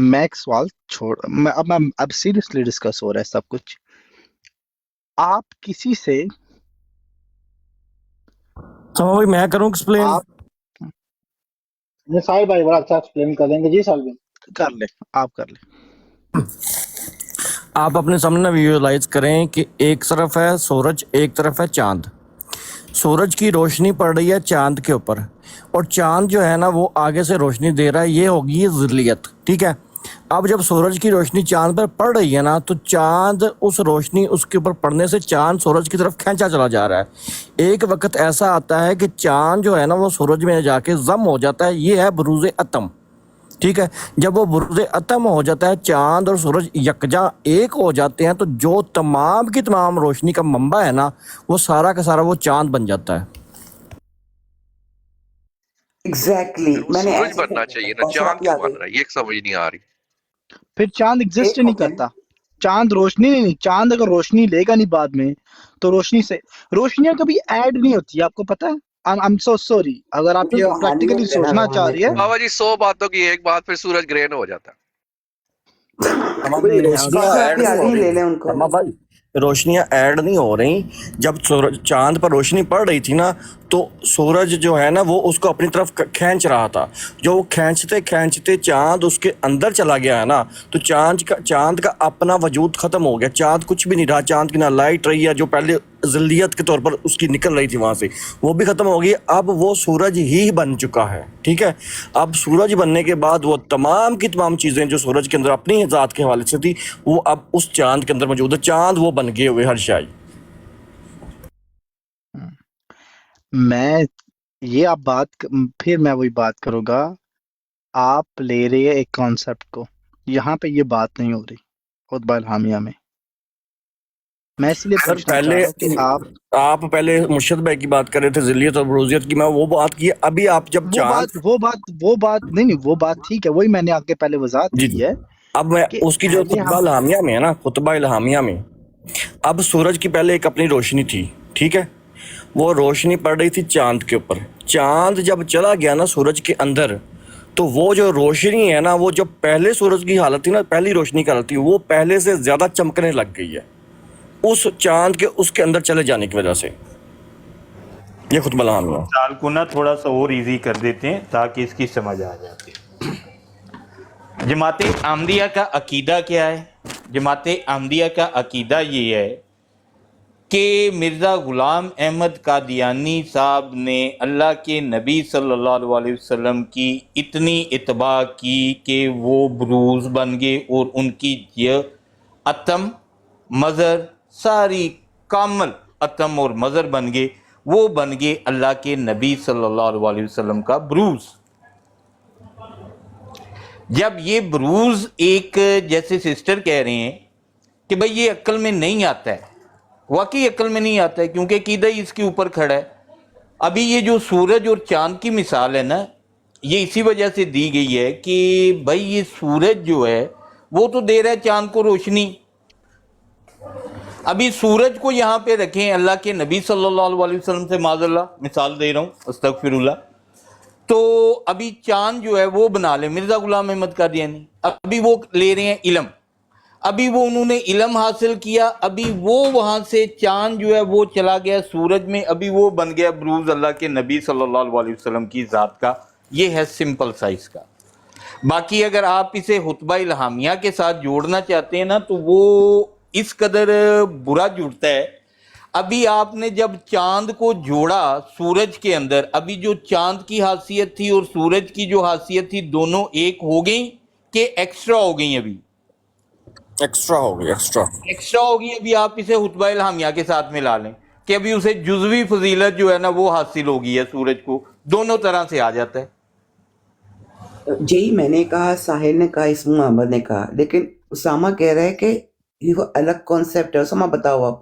Speaker 2: میں ایک سوال چھوڑ اب سیریسلی ڈسکس ہو رہا ہے سب کچھ. آپ کسی سے
Speaker 7: تو میں کروں ایکسپلین.
Speaker 2: آپ
Speaker 4: یہ ساحل بھائی بڑا اچھا ایکسپلین کر دیں گے. جی ساحل بھائی
Speaker 2: کر لیں آپ کر لیں.
Speaker 7: آپ اپنے سامنے ویژولائز کریں کہ ایک طرف ہے سورج ایک طرف ہے چاند. سورج کی روشنی پڑ رہی ہے چاند کے اوپر اور چاند جو ہے نا وہ آگے سے روشنی دے رہا ہے. یہ ہوگی ظلیت. ٹھیک ہے. اب جب سورج کی روشنی چاند پر پڑ رہی ہے نا تو چاند اس روشنی اس کے اوپر پڑنے سے چاند سورج کی طرف کھینچا چلا جا رہا ہے. ایک وقت ایسا آتا ہے کہ چاند جو ہے نا وہ سورج میں جا کے ضم ہو جاتا ہے. یہ ہے بروز اتم. ٹھیک ہے. جب وہ بروز اتم ہو جاتا ہے چاند اور سورج یکجا ایک ہو جاتے ہیں تو جو تمام کی تمام روشنی کا منبع ہے نا وہ سارا کا سارا وہ چاند بن جاتا ہے.
Speaker 5: ایگزیکٹلی
Speaker 6: پھر وہ
Speaker 5: میں نے
Speaker 6: سورج
Speaker 5: ایسے
Speaker 6: بننا چاہیے نا, چاند کیوں بن رہا ہے یہ سمجھ نہیں آ رہی.
Speaker 2: پھر چاند ایگزسٹ
Speaker 5: ایک
Speaker 2: نہیں
Speaker 5: ہو گیا
Speaker 2: کرتا. چاند روشنی نہیں چاند اگر روشنی لے گا نہیں بعد میں تو روشنی سے روشنیاں کبھی ایڈ نہیں ہوتی. آپ کو پتا ہے. I'm so sorry اگر
Speaker 5: وہ
Speaker 2: آپ
Speaker 5: تو
Speaker 2: یہ پریکٹیکلی
Speaker 5: روحانیت ہے نا
Speaker 2: سوچنا چاہ رہی ہے.
Speaker 5: روحانیت
Speaker 6: بابا جی 100 باتوں کی ایک بات پھر سورج گرہن ہو جاتا ہے.
Speaker 7: بھائی روشنیاں
Speaker 5: کون سا آپ
Speaker 7: ایڈ
Speaker 5: ہی
Speaker 7: نہیں
Speaker 5: آگے
Speaker 7: ہو
Speaker 5: ہی
Speaker 7: رہی.
Speaker 5: لے لیں ان کو.
Speaker 7: بھائی روشنیاں ایڈ نہیں ہو رہی. جب چاند پر روشنی پڑ رہی تھی نا تو سورج جو ہے نا وہ اس کو اپنی طرف کھینچ رہا تھا. جو وہ کھینچتے کھینچتے چاند اس کے اندر چلا گیا ہے نا تو چاند کا اپنا وجود ختم ہو گیا. چاند کچھ بھی نہیں رہا. چاند کی نہ لائٹ رہی ہے جو پہلے ذلیت کے طور پر اس کی نکل رہی تھی وہاں سے وہ بھی ختم ہو گئی. اب وہ سورج ہی بن چکا ہے. ٹھیک ہے. اب سورج بننے کے بعد وہ تمام کی تمام چیزیں جو سورج کے اندر اپنی ذات کے حوالے سے تھی وہ اب اس چاند کے اندر موجود ہے. چاند وہ بن گئے ہوئے ہر شائی.
Speaker 2: میں یہ آپ بات پھر میں وہی بات کروں گا. آپ لے رہے ہیں ایک کانسیپٹ کو. یہاں پہ یہ بات نہیں ہو رہی خطبہ الہامیہ میں. میں اس لیے
Speaker 7: سر
Speaker 2: پوچھنا چاہ رہا ہوں کہ
Speaker 7: آپ پہلے مرشد بھائی کی بات کر رہے تھے ذلیت اور بروزیت کی. میں وہ بات کی. ابھی آپ جب چاند
Speaker 2: وہ بات نہیں وہ بات ٹھیک ہے. وہی میں نے آگے پہلے وضاحت
Speaker 7: جی
Speaker 2: کی ہے
Speaker 7: اب میں
Speaker 2: کہ
Speaker 7: اس کی جو
Speaker 2: پہلے
Speaker 7: خطبہ
Speaker 2: ہم
Speaker 7: الہامیہ میں ہے نا خطبہ الہامیہ میں اب سورج کی پہلے ایک اپنی روشنی تھی. ٹھیک ہے. وہ روشنی پڑ رہی تھی چاند کے اوپر. چاند جب چلا گیا نا سورج کے اندر تو وہ جو روشنی ہے نا وہ جو پہلے سورج کی حالت تھی نا پہلی روشنی کی حالت تھی وہ پہلے سے زیادہ چمکنے لگ گئی ہے اس چاند کے اس کے اندر چلے جانے کی وجہ سے. یہ خطبہ الہامیہ.
Speaker 10: مثال کو نا تھوڑا سا اور ایزی کر دیتے ہیں تاکہ اس کی سمجھ آ جاتی ہے. جماعت احمدیہ کا عقیدہ کیا ہے؟ جماعت احمدیہ کا عقیدہ یہ ہے کہ مرزا غلام احمد قادیانی صاحب نے اللہ کے نبی صلی اللہ علیہ وسلم کی اتنی اتباع کی کہ وہ بروز بن گئے اور ان کی یہ اتم مظہر ساری کامل اتم اور مظہر بن گئے. وہ بن گئے اللہ کے نبی صلی اللہ علیہ وسلم کا بروز. جب یہ بروز ایک جیسے سسٹر کہہ رہے ہیں کہ بھئی یہ عقل میں نہیں آتا ہے. واقعی عقل میں نہیں آتا ہے کیونکہ عقیدہ ہی اس کے اوپر کھڑا ہے. ابھی یہ جو سورج اور چاند کی مثال ہے نا یہ اسی وجہ سے دی گئی ہے کہ بھئی یہ سورج جو ہے وہ تو دے رہا ہے چاند کو روشنی. ابھی سورج کو یہاں پہ رکھیں اللہ کے نبی صلی اللہ علیہ وسلم سے معاذ اللہ مثال دے رہا ہوں استغفر اللہ تو ابھی چاند جو ہے وہ بنا لے مرزا غلام احمد قادیانی، ابھی وہ لے رہے ہیں علم، ابھی وہ انہوں نے علم حاصل کیا، ابھی وہ وہاں سے چاند جو ہے وہ چلا گیا سورج میں، ابھی وہ بن گیا بروز اللہ کے نبی صلی اللہ علیہ وسلم کی ذات کا. یہ ہے سمپل سائز کا. باقی اگر آپ اسے خطبہ الہامیہ کے ساتھ جوڑنا چاہتے ہیں نا تو وہ اس قدر برا جڑتا ہے. ابھی آپ نے جب چاند کو جوڑا سورج کے اندر، ابھی جو چاند کی حیثیت تھی اور سورج کی جو حیثیت تھی دونوں ایک ہو گئیں کہ ایکسٹرا ہو گئیں؟ ابھی
Speaker 7: ایکسٹرا ہو گئی، ایکسٹرا.
Speaker 10: ایکسٹرا ہوگی. ابھی آپ اسے خطبہ الہامیہ کے ساتھ ملا لیں کہ ابھی اسے جزوی فضیلت جو ہے نا وہ حاصل ہوگی ہے، سورج کو دونوں طرح سے آ جاتا ہے.
Speaker 5: جی میں نے کہا، ساحل نے کہا، اسم محمد نے کہا، لیکن اسامہ کہہ رہا ہے کہ یہ الگ کانسیپٹ ہے. اسامہ بتاؤ آپ.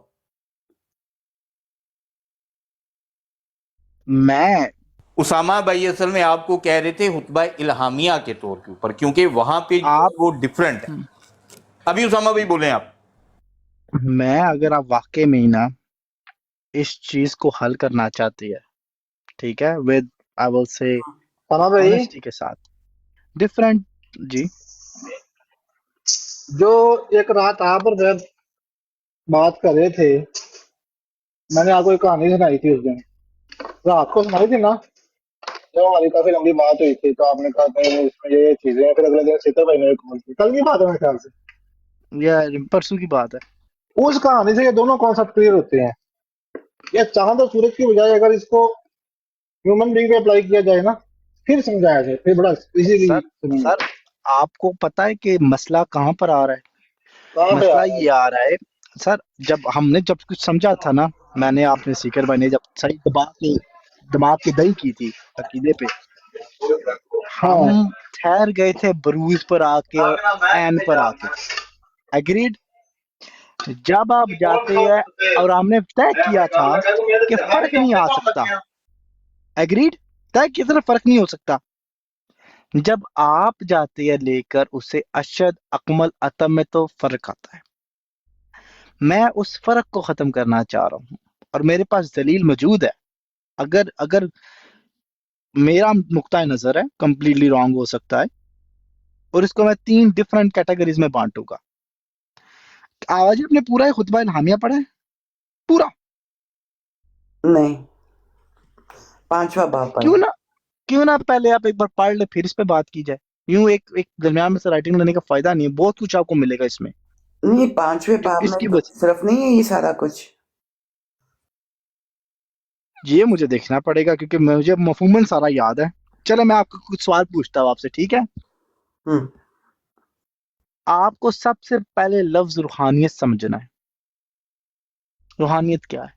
Speaker 2: میں
Speaker 10: اسامہ بھائی اصل میں آپ کو کہہ رہے تھے خطبہ الہامیہ کے طور کے اوپر، کیونکہ وہاں پہ جو ہے
Speaker 2: آپ
Speaker 10: وہ ڈیفرنٹ ہے. ابھی اسامہ بھائی بولیں آپ.
Speaker 2: میں اگر آپ واقع میں ہی نا اس چیز کو حل کرنا چاہتی ہے، ٹھیک ہے، ود آئی ول سے
Speaker 4: سنا بھائی،
Speaker 2: آنےسٹی کے ساتھ ڈفرینٹ. جی
Speaker 4: جو ایک رات آپ اور میں بات کر رہے تھے، میں نے آپ کو ایک کہانی سنائی تھی اس دن، رات کو سنائی تھی نا، جو ہماری کافی لمبی بات ہوئی تھی، تو آپ نے کہا کہ اس میں یہ چیزیں ہیں. پھر اگلے دن سیتا بھائی نے کال کی، کل کی بات ہے میرے خیال سے.
Speaker 2: یہ پرسوں کی بات ہے.
Speaker 4: اس کہانی سے یہ دونوں کانسیپٹ کلیئر ہوتے ہیں. یہ چاند اور سورج کی بجائے اگر اس کو ہیومن بینگ پہ اپلائی کیا جائے نا، پھر سمجھایا جائے، پھر بڑا ایزیلی
Speaker 2: سر
Speaker 4: سمجھ
Speaker 2: سر آپ کو پتا ہے کہ مسئلہ کہاں پر آ رہا ہے؟
Speaker 4: کہاں پہ
Speaker 2: مسئلہ
Speaker 4: آ رہا ہے.
Speaker 2: یہ آ رہا ہے سر، ہم نے جب کچھ سمجھا تھا نا، میں نے، آپ نے، سیکر بھائی نے جب صحیح دماغ کی دہی کی تھی عقیدے پہ، ہم
Speaker 4: ہاں
Speaker 2: ٹھہر گئے تھے بروز پر آ کے اور عین پر آ کے. ایگریڈ. جب آپ جاتے ہیں اور ہم نے طے کیا تھا کہ فرق نہیں آ سکتا. ایگریڈ. طے کیا تھا فرق نہیں ہو سکتا. جب آپ جاتے ہیں لے کر اسے اشد اکمل اتم میں تو فرق آتا ہے. میں اس فرق کو ختم کرنا چاہ رہا ہوں اور میرے پاس دلیل موجود ہے. اگر میرا نقطۂ نظر ہے کمپلیٹلی رانگ ہو سکتا ہے، اور اس کو میں 3 ڈفرنٹ کیٹیگریز میں بانٹوں گا. آج آپ نے پورا ہی خطبہ الہامیہ پڑھا ہے؟ پورا؟
Speaker 5: نہیں، 5واں باب پڑھیں.
Speaker 2: کیوں نہ پہلے آپ ایک بار پڑھ لیں، پھر اس پہ بات کی جائے. یوں ایک درمیان میں سے رائٹنگ لینے کا فائدہ نہیں ہے، بہت کچھ آپ کو ملے گا اس میں.
Speaker 5: نہیں، 5ویں باب
Speaker 2: اس
Speaker 5: میں
Speaker 2: کی
Speaker 5: تو
Speaker 2: وجہ
Speaker 5: صرف نہیں ہے یہ سارا کچھ.
Speaker 2: یہ مجھے دیکھنا پڑے گا کیونکہ مجھے مفہوماً سارا یاد ہے. چلو میں آپ کو کچھ سوال پوچھتا ہوں آپ سے، ٹھیک ہے؟
Speaker 5: ہم،
Speaker 2: آپ کو سب سے پہلے لفظ روحانیت سمجھنا ہے. روحانیت کیا ہے؟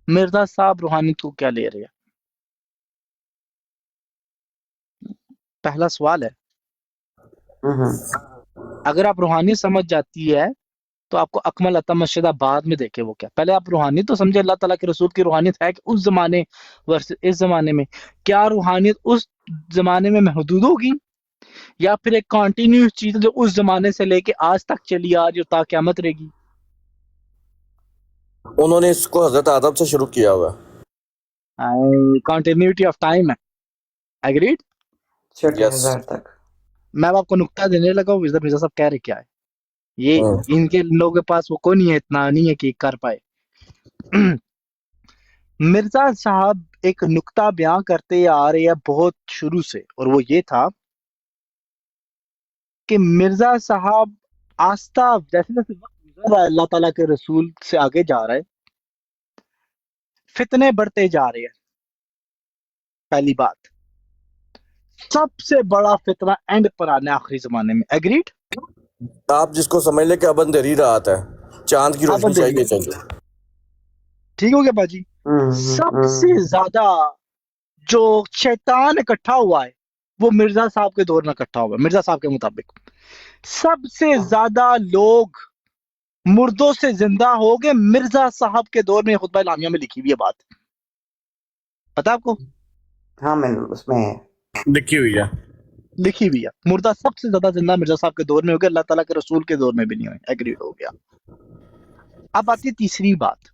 Speaker 2: مرزا صاحب روحانیت کو کیا لے رہے ہیں؟ پہلا سوال ہے.
Speaker 5: ہم.
Speaker 2: اگر آپ روحانیت سمجھ جاتی ہے تو آپ کو اکمل اتم اشدہ بعد میں دیکھے وہ کیا. پہلے آپ روحانیت تو سمجھے، اللہ تعالیٰ کے رسول کی روحانیت ہے کہ اس زمانے ورسز اس زمانے میں. کیا روحانیت اس زمانے میں محدود ہوگی یا پھر ایک کنٹینیوس چیز جو اس زمانے سے لے کے آج تک چلی آ رہی تا قیامت رہے گی؟
Speaker 7: انہوں نے اس کو حضرت آدم سے شروع کیا ہوا ہے.
Speaker 2: کنٹینیوٹی آف ٹائم ہے. ایگریڈ.
Speaker 5: چھٹے
Speaker 7: یس.
Speaker 5: ہزار تک.
Speaker 2: میں آپ کو نقطہ دینے لگا ہوں، مرزا صاحب کہہ رہے کیا ہے. یہ ان کے لوگوں کے پاس وہ کوئی نہیں ہے، اتنا نہیں ہے کہ کر پائے. مرزا صاحب ایک نقطہ بیان کرتے آ رہے ہیں بہت شروع سے، اور وہ یہ تھا کہ مرزا صاحب آستہ جیسے جیسے وقت گزر رہا ہے، اللہ تعالیٰ کے رسول سے آگے جا رہا ہے، فتنے بڑھتے جا رہے ہیں. پہلی بات، سب سے بڑا فتنہ اینڈ پر آنا ہے آخری زمانے میں. ایگریڈ.
Speaker 7: آپ جس کو سمجھ لیں کہ اب اندھیری رات ہے، چاند کی روشنی چاہیے چاہیے.
Speaker 2: ٹھیک ہو گیا باجی. سب سے زیادہ جو شیطان اکٹھا ہوا ہے وہ مرزا صاحب کے دور میں اکٹھا ہوا ہے. مرزا صاحب کے مطابق سب سے زیادہ لوگ مردوں سے زندہ ہو گئے مرزا صاحب کے دور میں. خطبہ الہامیہ میں لکھی ہوئی ہے بات، پتا آپ کو؟
Speaker 5: ہاں میں اس میں
Speaker 7: لکھی ہوئی ہے.
Speaker 2: لکھی ہوئی ہے. مردہ سب سے زیادہ زندہ مرزا صاحب کے دور میں ہو گیا، اللہ تعالیٰ کے رسول کے دور میں بھی نہیں ہوئے. ایگریڈ ہو گیا. اب آتی ہے تیسری بات.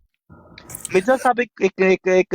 Speaker 2: مرزا صاحب ایک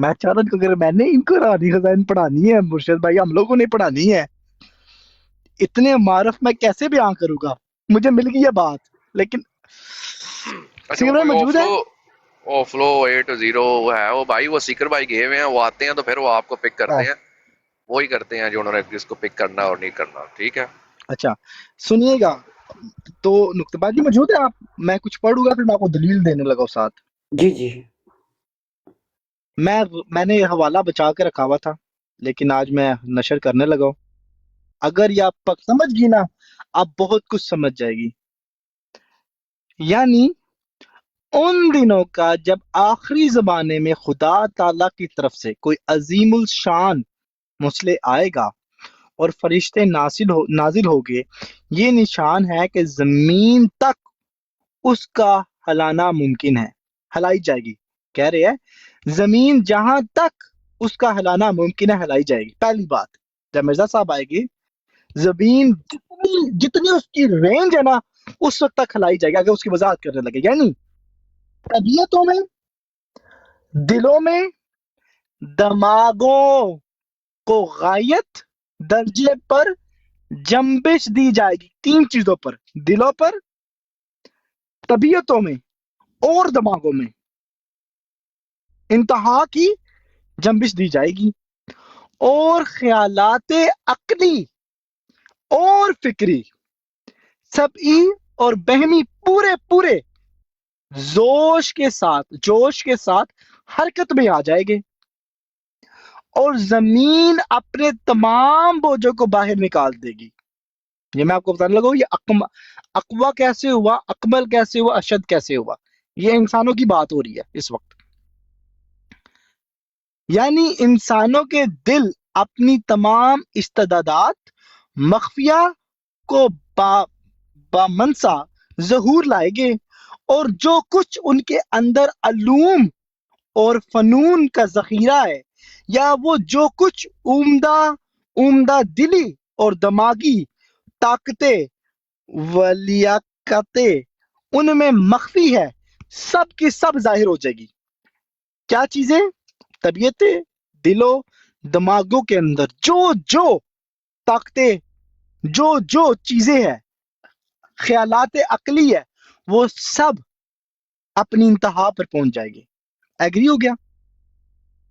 Speaker 2: میں چاہ رہا ہوں کہ اگر میں نے ان کو روحانی خزائن پڑھانی ہے مرشد بھائی، ہم لوگوں نے پڑھانی ہے، اتنے معرف میں کیسے بیان کروں گا؟ مجھے مل گئی ہے بات، لیکن
Speaker 6: اچھا
Speaker 2: سیکر
Speaker 6: وہ
Speaker 2: بھائی
Speaker 6: کوئی
Speaker 2: موجود ہے؟
Speaker 6: فلو 8-0 ہے وہ بھائی، وہ سیکر بھائی گئے ہوئے ہیں، وہ آتے ہیں تو پھر وہ آپ کو پک کرتے ہیں، وہی کرتے ہیں جو انہوں نے جس کو پک کرنا اور نہیں کرنا. ٹھیک ہے
Speaker 2: اچھا سنیے گا، تو نقطہ بازی موجود ہے؟ آپ میں کچھ پڑھوں گا پھر میں آپ کو دلیل دینے لگا ساتھ.
Speaker 5: جی جی.
Speaker 2: میں نے یہ حوالہ بچا کے رکھا ہوا تھا، لیکن آج میں نشر کرنے لگا ہوں. اگر یہ آپ سمجھ گی نا، آپ بہت کچھ سمجھ جائے گی. یعنی ان دنوں کا جب آخری زمانے میں خدا تعالی کی طرف سے کوئی عظیم الشان مسئلے آئے گا اور فرشتے نازل ہوگے، یہ نشان ہے کہ زمین تک اس کا ہلانا ممکن ہے، ہلائی جائے گی. کہہ رہے ہیں زمین جہاں تک اس کا ہلانا ممکن ہے ہلائی جائے گی. پہلی بات، جب مرزا صاحب آئے گی، زمین جتنی اس کی رینج ہے نا، اس وقت تک ہلائی جائے گی. اگر اس کی وضاحت کرنے لگے، یعنی طبیعتوں میں، دلوں میں، دماغوں کو غایت درجے پر جنبش دی جائے گی. 3 چیزوں پر، دلوں پر، طبیعتوں میں اور دماغوں میں انتہا کی جنبش دی جائے گی، اور خیالات عقلی اور فکری، سبعی اور بہمی پورے جوش کے ساتھ حرکت میں آ جائے گے، اور زمین اپنے تمام بوجھوں کو باہر نکال دے گی. یہ میں آپ کو بتانے لگا ہوں، یہ اقوا کیسے ہوا، اکمل کیسے ہوا، اشد کیسے ہوا. یہ انسانوں کی بات ہو رہی ہے اس وقت. یعنی انسانوں کے دل اپنی تمام استعدادات مخفیہ کو بامنسا ظہور لائے گے، اور جو کچھ ان کے اندر علوم اور فنون کا ذخیرہ ہے، یا وہ جو کچھ عمدہ دلی اور دماغی طاقتیں ولیاقتیں ان میں مخفی ہے، سب کی سب ظاہر ہو جائے گی. کیا چیزیں؟ طبیعتیں، دلوں، دماغوں کے اندر جو طاقتیں، جو چیزیں ہیں، خیالات عقلی ہے، وہ سب اپنی انتہا پر پہنچ جائے گی. ایگری ہو گیا؟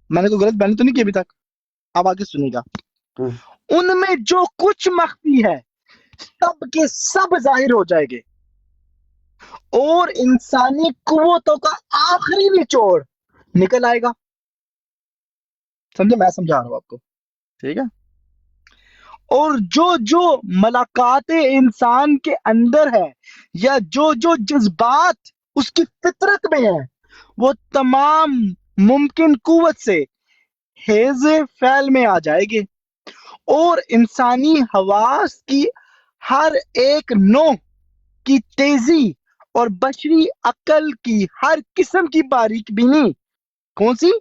Speaker 2: میں نے کوئی غلط بیان تو نہیں کی ابھی تک؟ اب آگے سنیے گا. ان میں جو کچھ مخفی ہے سب کے سب ظاہر ہو جائے گے، اور انسانی قوتوں کا آخری نچوڑ نکل آئے گا. سمجھے؟ میں سمجھا رہا ہوں آپ کو، ٹھیک ہے؟ اور جو ملاقات انسان کے اندر ہے، یا جو جذبات اس کی فطرت میں ہے، وہ تمام ممکن قوت سے حیز فعل میں آ جائے گے، اور انسانی حواس کی ہر ایک نوع کی تیزی اور بشری عقل کی ہر قسم کی باریک بینی، کون سی؟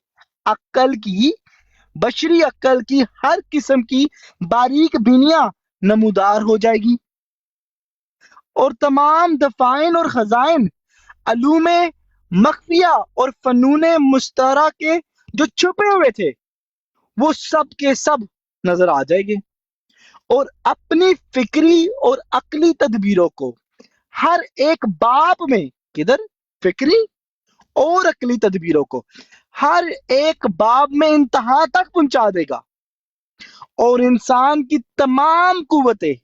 Speaker 2: بشری عقل کی ہر قسم کی باریک بینیاں نمودار ہو جائے گی، اور تمام دفائن اور خزائن، علوم مخفیہ اور فنون مشترکہ کے جو چھپے ہوئے تھے، وہ سب کے سب نظر آ جائے گے، اور اپنی فکری اور عقلی تدبیروں کو ہر ایک باب میں، کدھر؟ فکری اور عقلی تدبیروں کو ہر ایک باب میں انتہا تک پہنچا دے گا، اور انسان کی تمام قوتیں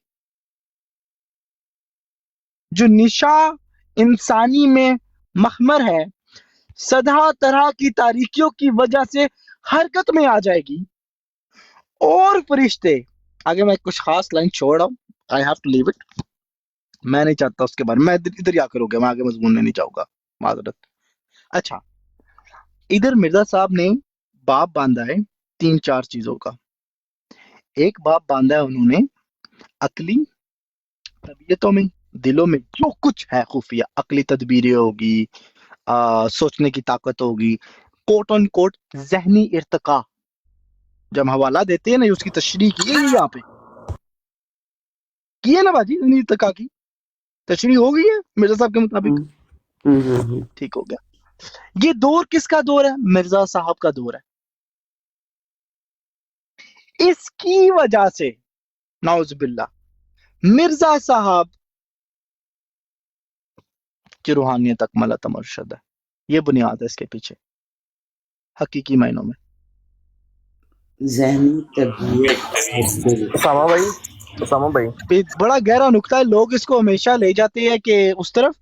Speaker 2: جو نشا انسانی میں مخمر ہے، سدھا طرح کی تاریکیوں کی وجہ سے حرکت میں آ جائے گی، اور فرشتے، آگے میں کچھ خاص لائن چھوڑ رہا ہوں، I have to leave it، میں نہیں چاہتا اس کے بارے میں ادھر ہی آ کر ہو گیا، میں آگے مضمون میں نہیں جاؤں گا، معذرت. اچھا، ادھر مرزا صاحب نے باب باندھا ہے 3-4 چیزوں کا. ایک باب باندھا ہے انہوں نے عقلی، طبیعتوں میں، دلوں میں جو کچھ ہے خفیہ، عقلی تدبیریں ہوگی، سوچنے کی طاقت ہوگی، کوٹ آن کوٹ ذہنی ارتقاء. جب ہم حوالہ دیتے ہیں نا، اس کی تشریح کی ہے یہاں پہ، کی ہے نا باجی، ذہنی ارتقاء کی تشریح ہو گئی ہے مرزا صاحب کے مطابق. ٹھیک ہو گیا. یہ دور کس کا دور ہے؟ مرزا صاحب کا دور ہے. اس کی وجہ سے نعوذ باللہ مرزا صاحب کی روحانیت اکمل تمرشد ہے. یہ بنیاد ہے اس کے پیچھے حقیقی معنوں میں.
Speaker 5: ذہنی تربیت.
Speaker 3: اسامہ بھائی
Speaker 2: ایک بڑا گہرا نقطہ ہے, لوگ اس کو ہمیشہ لے جاتے ہیں کہ اس طرف,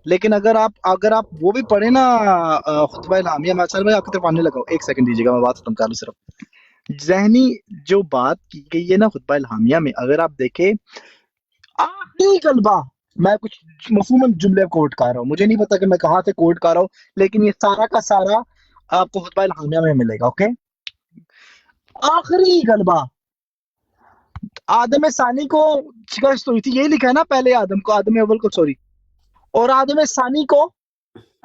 Speaker 2: لیکن اگر آپ وہ بھی پڑھیں نا خطبہ الہامیہ, میں بھائی آپ کی طرف آنے لگا ہوں, ایک سیکنڈ دیجیے گا, میں بات ختم کر لوں. صرف ذہنی جو بات کی گئی ہے نا خطبہ الہامیہ میں, اگر آپ دیکھیں آخری کلمہ, میں کچھ مفہوماً جملے کوٹ کر رہا ہوں, مجھے نہیں پتا کہ میں کہاں سے کوٹ کر رہا ہوں, لیکن یہ سارا کا سارا آپ کو خطبہ الہامیہ میں ملے گا. اوکے, آخری کلمہ آدم ثانی کو شکست ہوئی تھی, یہی لکھا ہے نا, پہلے آدم کو, آدم اول کو سوری, اور آدم ثانی کو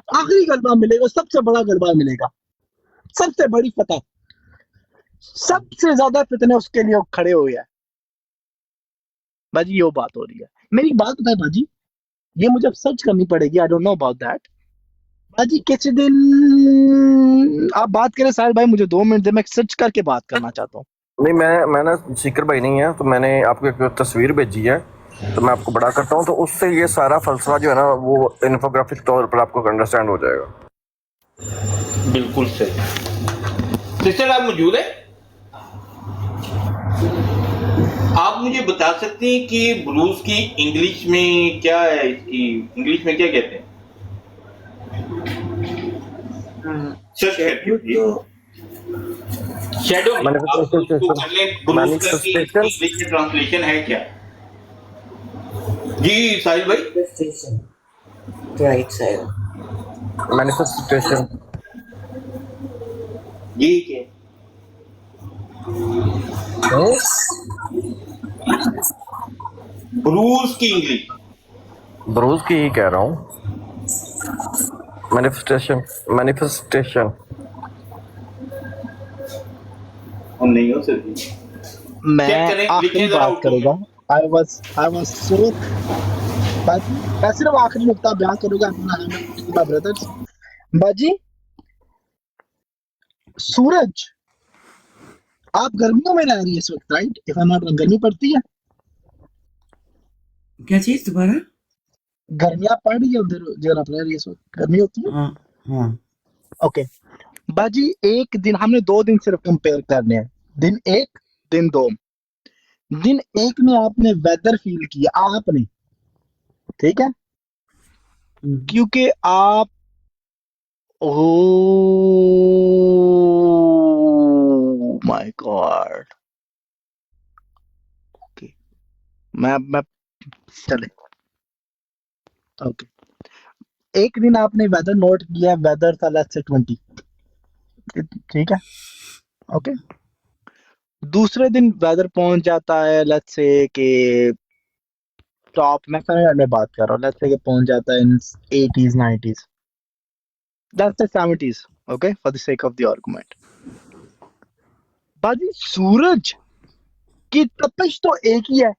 Speaker 2: آخری غلبہ ملے گا, سب سے بڑا غلبہ ملے گا, سب سے بڑی فتح, سب سے زیادہ فتنے اس کے لیے کھڑے ہوئے ہیں. باجی یہ بات ہو رہی ہے. میری بات بتائے باجی, یہ مجھے اب سرچ کرنی پڑے گی, I don't know about that. باجی کسی دن آپ بات کریں ساحل بھائی, مجھے 2 منٹ دے, میں سرچ کر کے بات کرنا چاہتا ہوں.
Speaker 3: نہیں, میں نا سیکر بھائی نہیں ہے, تو میں نے آپ کو ایک تصویر بھیجی ہے, تو میں آپ کو بڑا کرتا ہوں, تو اس سے یہ سارا فلسفہ جو ہے نا وہ انفوگرافک طور پر آپ کو انڈرسٹینڈ ہو جائے گا.
Speaker 10: بالکل صحیح. سسٹر آپ موجود ہیں؟ آپ مجھے بتا سکتے ہیں کہ بروز کی انگلش میں کیا ہے, اس کی انگلش میں کیا کہتے ہیں؟ شیڈو آپ اس کو کر لیں, بروز کا کی انگلش میں ٹرانسلیشن ہے کیا؟ جی ساحل بھائی.
Speaker 5: Right side.
Speaker 3: مینیفیسٹیشن.
Speaker 10: جی کیا بروز کی انگلش؟
Speaker 3: بروز کی ہی کہہ رہا ہوں, مینیفیسٹیشن.
Speaker 2: نہیں ہو سکتی. میں آخری بات کروں گا. I was so میں صرف آخری نقطہ بیان کروں گا بردرز. باجی سورج آپ گرمیوں میں رہ رہی ہے اس وقت, رائٹ؟ گرمی پڑتی ہے,
Speaker 5: کیا چیز دوبارہ؟
Speaker 2: گرمیاں پڑ رہی ہے ادھر جہاں آپ رہ رہی ہے اس وقت, گرمی ہوتی ہے.
Speaker 5: ہاں.
Speaker 2: اوکے باجی, ایک دن ہم نے 2 دن صرف کمپیئر کرنے ہیں, دن 1 دن 2. دن 1 میں آپ نے ویدر فیل کیا, آپ نے, ٹھیک ہے, کیونکہ آپ مائی گاڈ, میں چلے اوکے, ایک دن آپ نے ویدر نوٹ کیا, ویدر تھا لیٹس سے 20, ٹھیک ہے, اوکے. دوسرے دن ویدر پہنچ جاتا ہے لیٹس سے کہ ٹاپ, میں بات کر رہا ہوں, لیٹس سے کہ پہنچ جاتا ہے 80s 90s, let's say 70s, okay, for the sake of the argument. باجی سورج کی تپش تو ایک ہی ہے,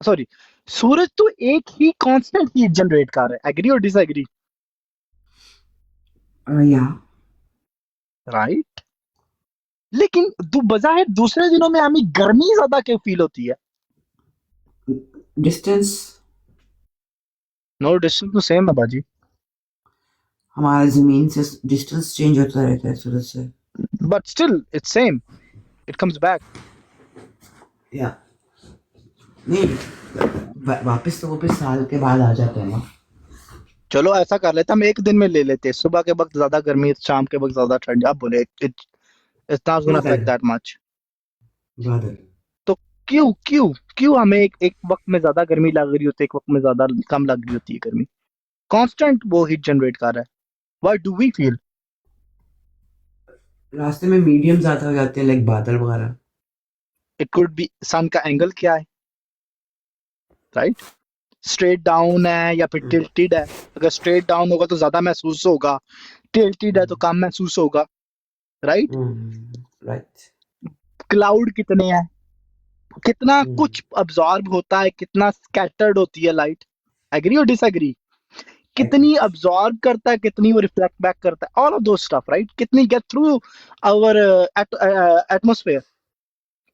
Speaker 2: سوری سورج تو ایک ہی کانسٹنٹ ہیٹ جنریٹ کر رہا ہے, ایگری اور ڈس ایگری؟ رائٹ, لیکن بظاہر دوسرے دنوں میں ہمیں گرمی زیادہ کیوں فیل ہوتی ہے؟
Speaker 5: ڈسٹینس.
Speaker 2: نو ڈسٹینس تو سیم ہے باجی,
Speaker 5: ہمارا زمین سے ڈسٹینس چینج ہوتا رہتا ہے سورج سے,
Speaker 2: but still it's same, it comes back.
Speaker 5: یا نہیں, واپس تو وہ پھر سال کے بعد آ جاتے ہیں نا.
Speaker 2: چلو ایسا کر لیتے ہم, ایک دن میں لے لیتے, صبح کے وقت زیادہ گرمی, شام کے وقت زیادہ ٹھنڈ, آپ بولے it's not gonna affect that much. تو کیوں ہمیں ایک وقت میں زیادہ گرمی لگ رہی ہوتی ہے, ایک وقت میں زیادہ کم لگ رہی ہوتی ہے گرمی, کانسٹنٹ وہ ہیٹ جنریٹ کر رہا ہے. Why do we feel?
Speaker 5: راستے میں میڈیم زیادہ ہو جاتے ہیں, لائک بادل وغیرہ.
Speaker 2: It could be سن کا اینگل کیا ہے, رائٹ, اسٹریٹ ڈاؤن ہے یا پھر ٹلٹیڈ ہے. اگر اسٹریٹ ڈاؤن ہوگا تو زیادہ محسوس ہوگا, ٹلٹیڈ ہے تو کم محسوس ہوگا, رائٹ.
Speaker 5: رائٹ.
Speaker 2: کلاؤڈ کتنے ہیں, کتنا کچھ ابزارب ہوتا ہے, کتنا سکیٹرڈ ہوتی ہے لائٹ, ایگری اور ڈس ایگری؟ کتنی ابزارب کرتا ہے, کتنی وہ ریفلیکٹ بیک کرتا ہے, all of those stuff, right. کتنی get through our atmosphere,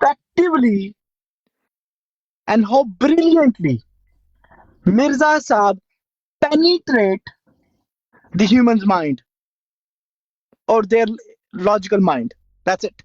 Speaker 2: effectively and how brilliantly Mirza Sahab penetrate the human's mind or their logical mind. That's it.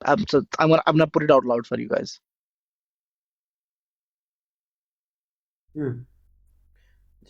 Speaker 2: I'm gonna put it out loud for you guys.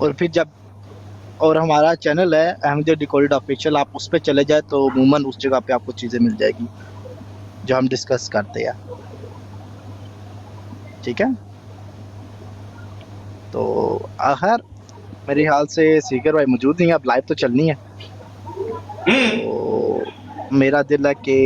Speaker 2: اور پھر جب اور ہمارا channel ہے Ahmadiyya ڈیکوڈڈ official, آپ اس پہ چلے جائیں تو عموماً اس جگہ پہ آپ کو چیزیں مل جائے گی جو ہم ڈسکس کرتے ہیں، ٹھیک ہے؟ تو آخر میرے خیال سے سیکر بھائی موجود نہیں ہے، اب لائف تو چلنی ہے، تو میرا دل ہے کہ